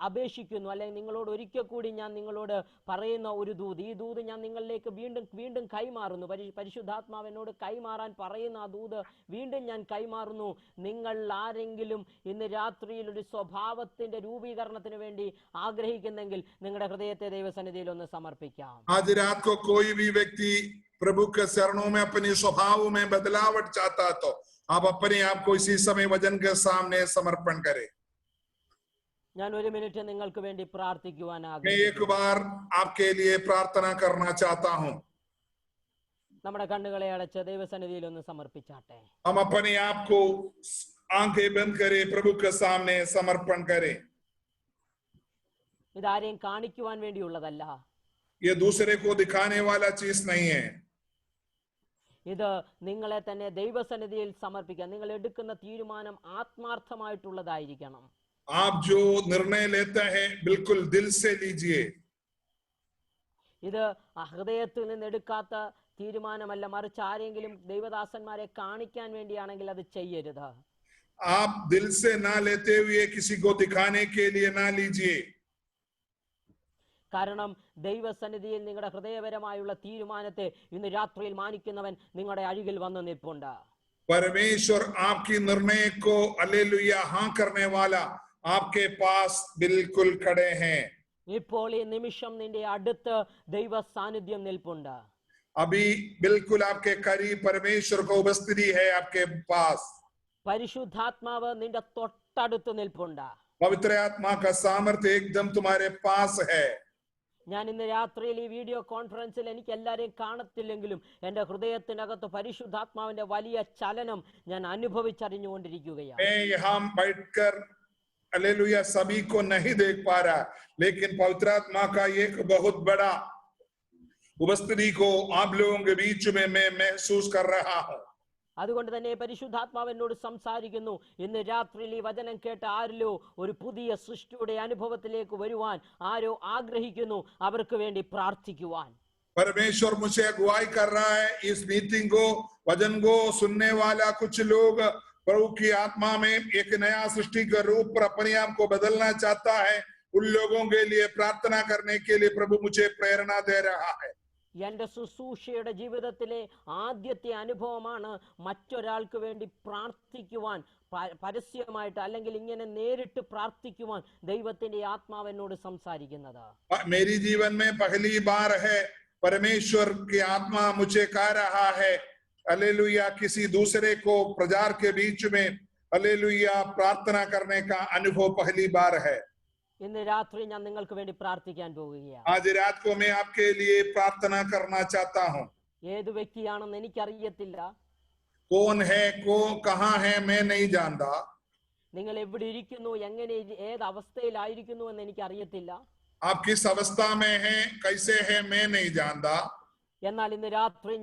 അപേക്ഷിക്കുന്നു, അല്ലെങ്കിൽ നിങ്ങളോട് ഒരിക്കൽ കൂടി ഞാൻ നിങ്ങളോട് പറയുന്ന ഒരു ദൂത്, ഈ ദൂത് ഞാൻ നിങ്ങളിലേക്ക് വീണ്ടും വീണ്ടും കൈമാറുന്നു. പരിശുദ്ധാത്മാവ് എന്നോട് കൈമാറാൻ പറയുന്ന ആ ദൂത് വീണ്ടും ഞാൻ കൈമാറുന്നു. നിങ്ങൾ ആരെങ്കിലും ഇന്ന് രാത്രിയിൽ ഒരു സ്വഭാവത്തിന്റെ രൂപീകരണത്തിന് വേണ്ടി ആഗ്രഹിക്കുന്നെങ്കിൽ നിങ്ങളുടെ ഹൃദയത്തെ ദൈവസന്നിധിയിൽ ഒന്ന് സമർപ്പിക്കാം. आज रात को कोई भी व्यक्ति प्रभु के चरणों में अपने स्वभाव में बदलावट चाहता तो आप अपने आप को इसी समय वचन के सामने समर्पण करें। ഞാൻ ഒരു മിനിറ്റ് നിങ്ങൾക്ക് വേണ്ടി പ്രാർത്ഥിക്കുവാൻ मैं ആഗ്രഹിക്കുന്നു. एक बार आपके लिए प्रार्थना करना चाहता हूं। നമ്മുടെ കണ്ണുകളെ അടച്ച് ദൈവസന്നിധിയിൽ ഒന്ന് സമർപ്പിച്ചാട്ടെ. हम अपने आप को आंखें बंद करें, प्रभु के सामने समर्पण करें। ഇതാരെയും കാണിക്കുവാൻ വേണ്ടിയുള്ളതല്ല. ये दूसरे को दिखाने वाला चीज नहीं है। ഇത് നിങ്ങളെ തന്നെ ദൈവസന്നിധിയിൽ സമർപ്പിക്കുക. നിങ്ങൾ എടുക്കുന്ന തീരുമാനം ആത്മാർത്ഥമായിട്ടുള്ളതായിരിക്കണം. आप जो निर्णय लेता है बिल्कुल दिल से लीजिए। ഇത് ഹൃദയത്തിൽ നിന്ന് എടുക്കാത്ത തീരുമാനമല്ല, മറിച്ച് ആരെങ്കിലും ദൈവദാസന്മാരെ കാണിക്കാൻ വേണ്ടിയാണെങ്കിൽ അത് ചെയ്യരുത്. आप दिल से ना लेते हुए किसी को दिखाने के लिए ना लीजिए। കാരണം ദൈവസന്നിധിയിൽ നിങ്ങളുടെ ഹൃദയപരമായുള്ള തീരുമാനത്തെ ഇന്ന് രാത്രിയിൽ മാനിക്കുന്നവൻ നിങ്ങളുടെ അരികിൽ വന്ന് നിൽപ്പുണ്ട്. परमेश्वर आपकी निर्णय को हालेलुया हाँ करने वाला आपके पास बिल्कुल खड़े हैं। ഇപ്പോൾ ഈ നിമിഷം നിന്റെ അടുത്ത് ദൈവ സാന്നിധ്യം നിൽപ്പുണ്ട്. अभी बिल्कुल आपके करीब परमेश्वर को उपस्थिति है आपके पास। പരിശുദ്ധാത്മാവ് നിന്റെ തൊട്ടടുത്ത് നിൽപ്പുണ്ട്. पवित्र आत्मा का सामर्थ्य एकदम तुम्हारे पास है। ഞാൻ ഇന്ന് രാത്രിയിൽ ഈ വീഡിയോ കോൺഫറൻസിൽ എനിക്ക് എല്ലാവരെയും കാണത്തില്ലെങ്കിലും എൻ്റെ ഹൃദയത്തിനകത്ത് പരിശുദ്ധാത്മാവിന്റെ വലിയ ചലനം ഞാൻ അനുഭവിച്ചറിഞ്ഞുകൊണ്ടിരിക്കുകയാണ്. मैं यहाँ बैठकर हालेलुया सभी को नहीं देख पा रहा, लेकिन पवित्र आत्मा का एक बहुत बड़ा उपस्थिति को आप लोगों के बीच में मैं महसूस कर रहा हूँ. അതുകൊണ്ട് തന്നെ പരിശുദ്ധാത്മാവ് എന്നോട് സംസാരിക്കുന്നു, ഇന്ന് രാത്രിയിൽ ഈ വചനം കേട്ട ആരിലോ ഒരു പുതിയ സൃഷ്ടിയുടെ അനുഭവത്തിലേക്ക് വരുവാൻ ആരോ ആഗ്രഹിക്കുന്നു, അവർക്ക് വേണ്ടി പ്രാർത്ഥിക്കുവാൻ. परमेश्वर मुझे अगुवाई कर रहा है इस मीटिंग को, वचन को सुनने वाला कुछ लोग प्रभु की आत्मा में एक नया सृष्टि के रूप पर अपने आप को बदलना चाहता है. उन लोगों के लिए प्रार्थना करने के लिए प्रभु मुझे प्रेरणा दे रहा है. എൻ്റെ ശുശ്രൂഷയുടെ ജീവിതത്തിലെ ആദ്യത്തെ അനുഭവമാണ് മറ്റൊരാൾക്ക് വേണ്ടി പ്രാർത്ഥിക്കുവാൻ, പരസ്യമായിട്ട് അല്ലെങ്കിൽ ഇങ്ങനെ നേരിട്ട് പ്രാർത്ഥിക്കുവാൻ ദൈവത്തിന്റെ ആത്മാവ് എന്നോട് സംസാരിക്കുന്നത്. मेरी जीवन में पहली बार है परमेश्वर की आत्मा मुझे कह रहा है हालेलुया किसी दूसरे को प्रचार के बीच में हालेलुया प्रार्थना करने का अनुभव पहली बार है. ഇന്ന് രാത്രി ഞാൻ നിങ്ങൾക്ക് വേണ്ടി പ്രാർത്ഥിക്കാൻ പോവുകയാണ്. आज रात को मैं आपके लिए प्रार्थना करना चाहता हूँ. ഏത് വ്യക്തിയാണെന്ന് എനിക്കറിയത്തില്ല, कौन है को कहाँ है मैं नहीं जानता, നിങ്ങൾ എവിടെ ഇരിക്കുന്നു, എങ്ങനെ ഏത് അവസ്ഥയിലായിരിക്കുന്നു എന്ന് എനിക്കറിയത്തില്ല. आप किस अवस्था में हैं, कैसे हैं मैं नहीं जानता. എന്നാൽ ഇന്ന് രാത്രി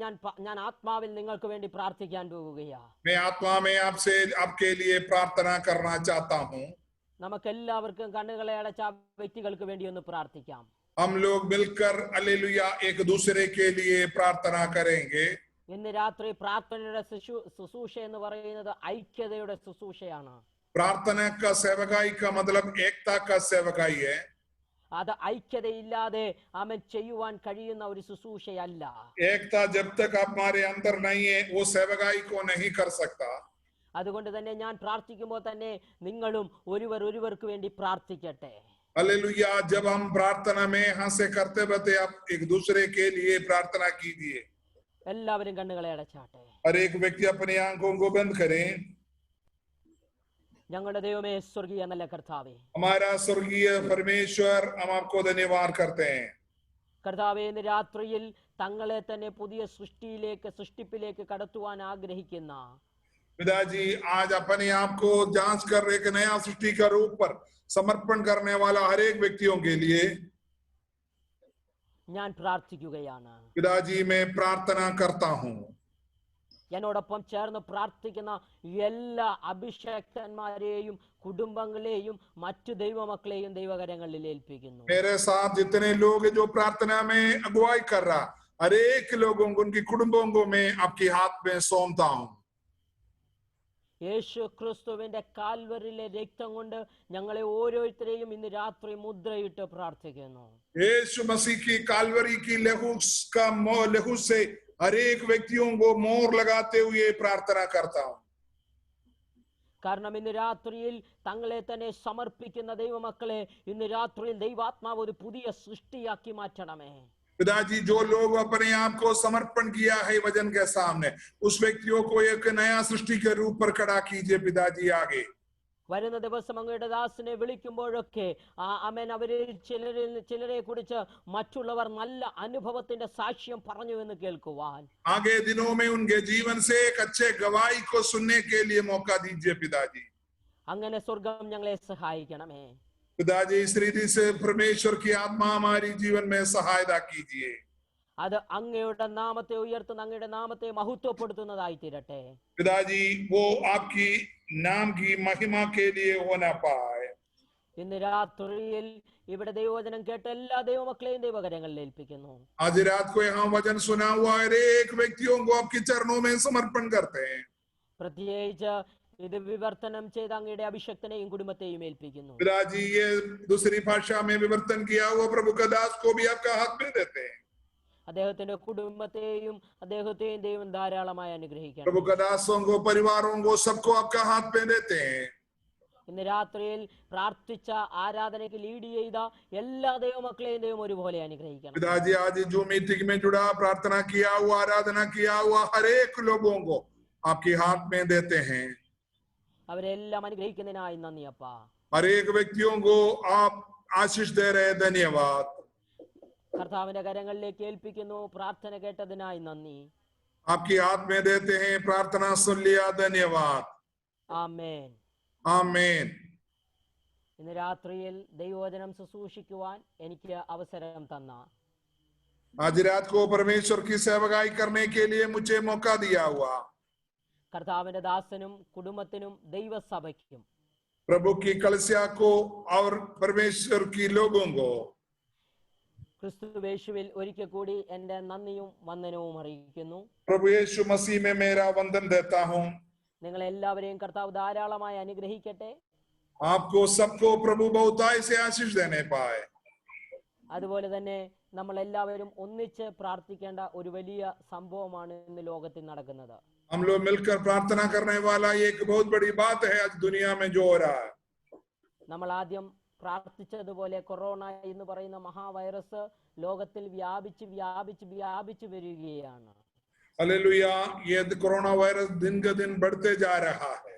ഞാൻ ആത്മാവിൽ നിങ്ങൾക്ക് വേണ്ടി പ്രാർത്ഥിക്കാൻ പോവുകയാണ്. मैं आत्मा में आपसे आपके लिए प्रार्थना करना चाहता हूँ. നമുക്കെല്ലാവർക്കും കണ്ണുകളെ അടച്ച വ്യക്തികൾക്ക് വേണ്ടി ഒന്ന് പ്രാർത്ഥിക്കാം. हम लोग मिलकर हालेलुया एक दूसरे के लिए प्रार्थना करेंगे. ഇന്ന് രാത്രി പ്രാർത്ഥനയുടെ ശുശ്രൂഷ എന്ന് പറയുന്നത് ഐക്യതയുടെ ശുശ്രൂഷയാണ്. प्रार्थना का सेवकाई का मतलब एकता का सेवकाई है. അത് ഐക്യതയില്ലാതെ അവൻ ചെയ്യുവാൻ കഴിയുന്ന ഒരു ശുശ്രൂഷയല്ല. एकता जब तक हमारे अंदर नहीं है वो सेवकाई को नहीं कर सकता. അതുകൊണ്ട് തന്നെ ഞാൻ പ്രാർത്ഥിക്കുമ്പോൾ തന്നെ നിങ്ങളും ഒരുവർക്ക് വേണ്ടി പ്രാർത്ഥിക്കട്ടെ. हालेलुया जब हम प्रार्थना में यहाँ से करते रहते आप एक दूसरे के लिए प्रार्थना कीजिए. എല്ലാവരും കണ്ണുകളെ അടച്ചാട്ടെ. हर एक व्यक्ति अपनी आंखों को बंद करें. ഞങ്ങളുടെ ദൈവമേ, സ്വർഗീയ നല്ല കർത്താവേ, हमारा स्वर्गीय परमेश्वर हम आपको धन्यवाद करते हैं. കർത്താവേ, ഇന്ന് രാത്രിയിൽ തങ്ങളെ തന്നെ പുതിയ സൃഷ്ടിപ്പിലേക്ക് കടത്തുവാൻ ആഗ്രഹിക്കുന്ന पिताजी आज अपने आप को जांच कर एक नया सृष्टि का रूप पर समर्पण करने वाला हर एक व्यक्तियों के लिए ഞാൻ പ്രാർത്ഥിക്കുകയാണ്. पिताजी मैं प्रार्थना करता हूँ. എന്നോടൊപ്പം ചേർന്ന് പ്രാർത്ഥിക്കുന്ന എല്ലാ അഭിഷേകന്മാരെയും കുടുംബങ്ങളെയും മറ്റു ദൈവമക്കളെയും ദൈവകരങ്ങളിൽ ഏൽപ്പിക്കുന്നു. मेरे साथ जितने लोग जो प्रार्थना में अगुवाई कर रहा हर एक लोगों को उनकी कुटुंबों को मैं आपके हाथ में सौंपता हूँ. യേശു ക്രിസ്തുവിന്റെ കാൽവരിയിലെ രക്തം കൊണ്ട് ഞങ്ങളെ ഓരോരുത്തരെയും ഇന്ന് രാത്രി മുദ്രയിട്ട് പ്രാർത്ഥിക്കുന്നു. यीशु मसीह की कालवरी की लहू से हर एक व्यक्तियों को मोहर लगाते हुए प्रार्थना करता हूँ. കാരണം ഇന്ന് രാത്രിയിൽ തങ്ങളെ തന്നെ സമർപ്പിക്കുന്ന ദൈവമക്കളെ ഇന്ന് രാത്രിയിൽ ദൈവാത്മാവ് ഒരു പുതിയ സൃഷ്ടിയാക്കി മാറ്റണമേ. पिताजी जो लोग अपने आप को समर्पण किया है वचन के सामने उस व्यक्तियों को एक नया सृष्टि के रूप पर खड़ा कीजिए. पिताजी आगे വരുന്ന ദിവസം അങ്ങയുടെ ദാസനെ വിളിക്കുമ്പോഴൊക്കെ ആമേൻ അവരിൽ ചിലരെ കുറിച്ച് മറ്റുള്ളവർ നല്ല അനുഭവത്തിന്റെ സാക്ഷ്യം പറഞ്ഞു എന്ന് കേൾക്കുവാൻ आगे दिनों में उनके जीवन से एक अच्छे गवाही को सुनने के लिए मौका दीजिए. पिताजी അങ്ങനെ സ്വർഗം ഞങ്ങളെ സഹായിക്കണമേ. पिताजी इस रीति से परमेश्वर की आत्मा हमारी जीवन में सहायता कीजिए. അത് അങ്ങയുടെ നാമത്തെ ഉയർത്തുന്ന അങ്ങയുടെ നാമത്തെ മഹത്വപ്പെടുത്തുന്നതായി തീരട്ടെ. पिताजी वो आपकी नाम की महिमा के लिए होना पाए. ഇന്ന് രാത്രിയിൽ ഇവിടെ ദൈവവചനം കേട്ട എല്ലാ ദൈവമക്കളെയും ദൈവകരങ്ങളിൽ ഏൽപ്പിക്കുന്നു. आज रात को यहाँ वचन सुना हुआ हर एक व्यक्तियों को आपके चरणों में समर्पण करते हैं. പ്രത്യേകിച്ച് ഇത് വിവർത്തനം ചെയ്ത അങ്ങയുടെ അഭിഷക്തനെയും കുടുംബത്തെയും ഏൽപ്പിക്കുന്നു. पिताजी ये दूसरी भाषा में विवर्तन किया हुआ प्रभु का दास को भी आपका हाथ में देते हैं. അദ്ദേഹത്തിന്റെ കുടുംബത്തെയും അദ്ദേഹത്തെയും ദൈവം ധാരാളമായി അനുഗ്രഹിക്കണം. प्रभु का दासों को परिवारों को सबको आपका हाथ में देते हैं. ഇന്ന് രാത്രിയിൽ പ്രാർത്ഥിച്ച ആരാധനയ്ക്ക് ലീഡ് ചെയ്ത എല്ലാ ദൈവമക്കളെയും ദൈവം ഒരുപോലെ അനുഗ്രഹിക്കണം. पिताजी आज जो मीटिंग में जुड़ा प्रार्थना किया हुआ आराधना किया हुआ हर एक लोगों को आपके हाथ में देते हैं. അവരെല്ലാം അനുഗ്രഹിക്കുന്നതിനായി നന്ദി അപ്പാ. हर एक व्यक्तियों को आप आशीष दे रहे. धन्यवाद. കർത്താവിന്റെ കരങ്ങളിലേക്ക് ഏൽപ്പിക്കുന്നു. പ്രാർത്ഥന കേട്ടതിനായി നന്ദി. आपकी हाथ में देते हैं, प्रार्थना सुन लिया, धन्यवाद। ആമേൻ. आमीन। ഇന്ന് രാത്രിയിൽ ദൈവവചനം ശുശ്രൂഷിക്കുവാൻ എനിക്ക് അവസരം തന്ന आज रात को परमेश्वर की सेवकाई करने के लिए मुझे मौका दिया हुआ കർത്താവിന്റെ ദാസനും കുടുംബത്തിനും ദൈവസഭയ്ക്കും प्रभु की कलीसिया को और परमेश्वर की लोगों को ക്രിസ്തുവേശുവിൽ ഒരിക്കൽ കൂടി എന്റെ നന്ദിയും വന്ദനവും അറിയിക്കുന്നു. प्रभु यीशु मसीह में मेरा वंदन देता हूँ। നിങ്ങൾ എല്ലാവരെയും കർത്താവ് ധാരാളമായി അനുഗ്രഹിക്കട്ടെ. आपको सबको प्रभु बहुताय से आशीष देने पाए। അതുപോലെ തന്നെ നമ്മൾ എല്ലാവരും ഒന്നിച്ച് പ്രാർത്ഥിക്കേണ്ട ഒരു വലിയ സംഭവമാണ് ഇന്ന് ലോകത്തിൽ നടക്കുന്നത്. हम लोग मिलकर प्रार्थना करने वाला एक बहुत बड़ी बात है आज दुनिया में जो हो रहा है। നമ്മൾ ആദ്യം പ്രാർത്ഥിച്ചതുപോലെ കൊറോണ എന്ന് പറയുന്ന മഹാവൈറസ് ലോകത്തിൽ വ്യാപിച്ച് വരികയാണ്. हालेलुया, ये कोरोना वायरस दिन का दिन बढ़ते जा रहा है।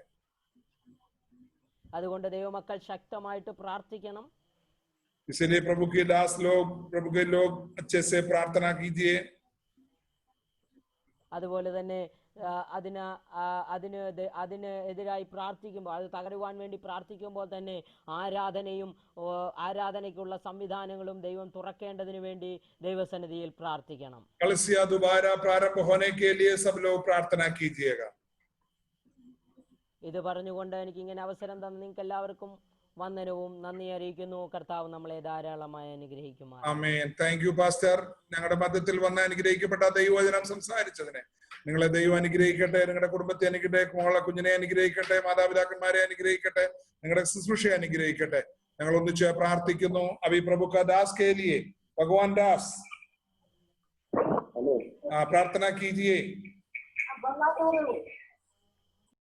അതുകൊണ്ട് ദൈവമക്കൾ ശക്തമായിട്ട് പ്രാർത്ഥിക്കണം. इसलिए प्रभु के दास लोग, प्रभु के लोग अच्छे से प्रार्थना कीजिए। അതുപോലെ തന്നെ അതിന് എതിരായി പ്രാർത്ഥിക്കുമ്പോൾ, അത് തകരുവാൻ വേണ്ടി പ്രാർത്ഥിക്കുമ്പോൾ തന്നെ ആരാധനയ്ക്കുള്ള സംവിധാനങ്ങളും ദൈവം തുറക്കേണ്ടതിന് വേണ്ടി ദൈവസന്നിധിയിൽ പ്രാർത്ഥിക്കണം. कलीसिया दोबारा प्रारंभ होने के लिए सब लोग प्रार्थना कीजिएगा। ഇത് പറഞ്ഞുകൊണ്ട് എനിക്ക് ഇങ്ങനെ അവസരം തന്ന നിങ്ങൾക്ക് എല്ലാവർക്കും വന്ദനവും നന്ദി അറിയിക്കുന്നു. കർത്താവ് നമ്മളെ ധാരാളമായി അനുഗ്രഹിക്കുമാറാകട്ടെ. ആമേൻ. താങ്ക് യു പാസ്റ്റർ, ഞങ്ങളുടെ മധ്യത്തിൽ വന്ന് അനുഗ്രഹിക്കപ്പെട്ട ദൈവവചനം സംസാരിച്ചതിനെ നിങ്ങളെ ദൈവം അനുഗ്രഹിക്കട്ടെ. നിങ്ങളുടെ കുടുംബത്തെ അനുഗ്രഹിക്കട്ടെ, മോളെ കുഞ്ഞിനെ അനുഗ്രഹിക്കട്ടെ, മാതാപിതാക്കന്മാരെ അനുഗ്രഹിക്കട്ടെ, നിങ്ങളുടെ ശുശ്രൂഷയെ അനുഗ്രഹിക്കട്ടെ. ഞങ്ങൾ ഒന്നിച്ച് പ്രാർത്ഥിക്കുന്നു. അഭി പ്രഭു കാ ദാസ് കെ ലിയെ ഭഗവാൻ ദാസ് പ്രാർത്ഥന കീജിയെ.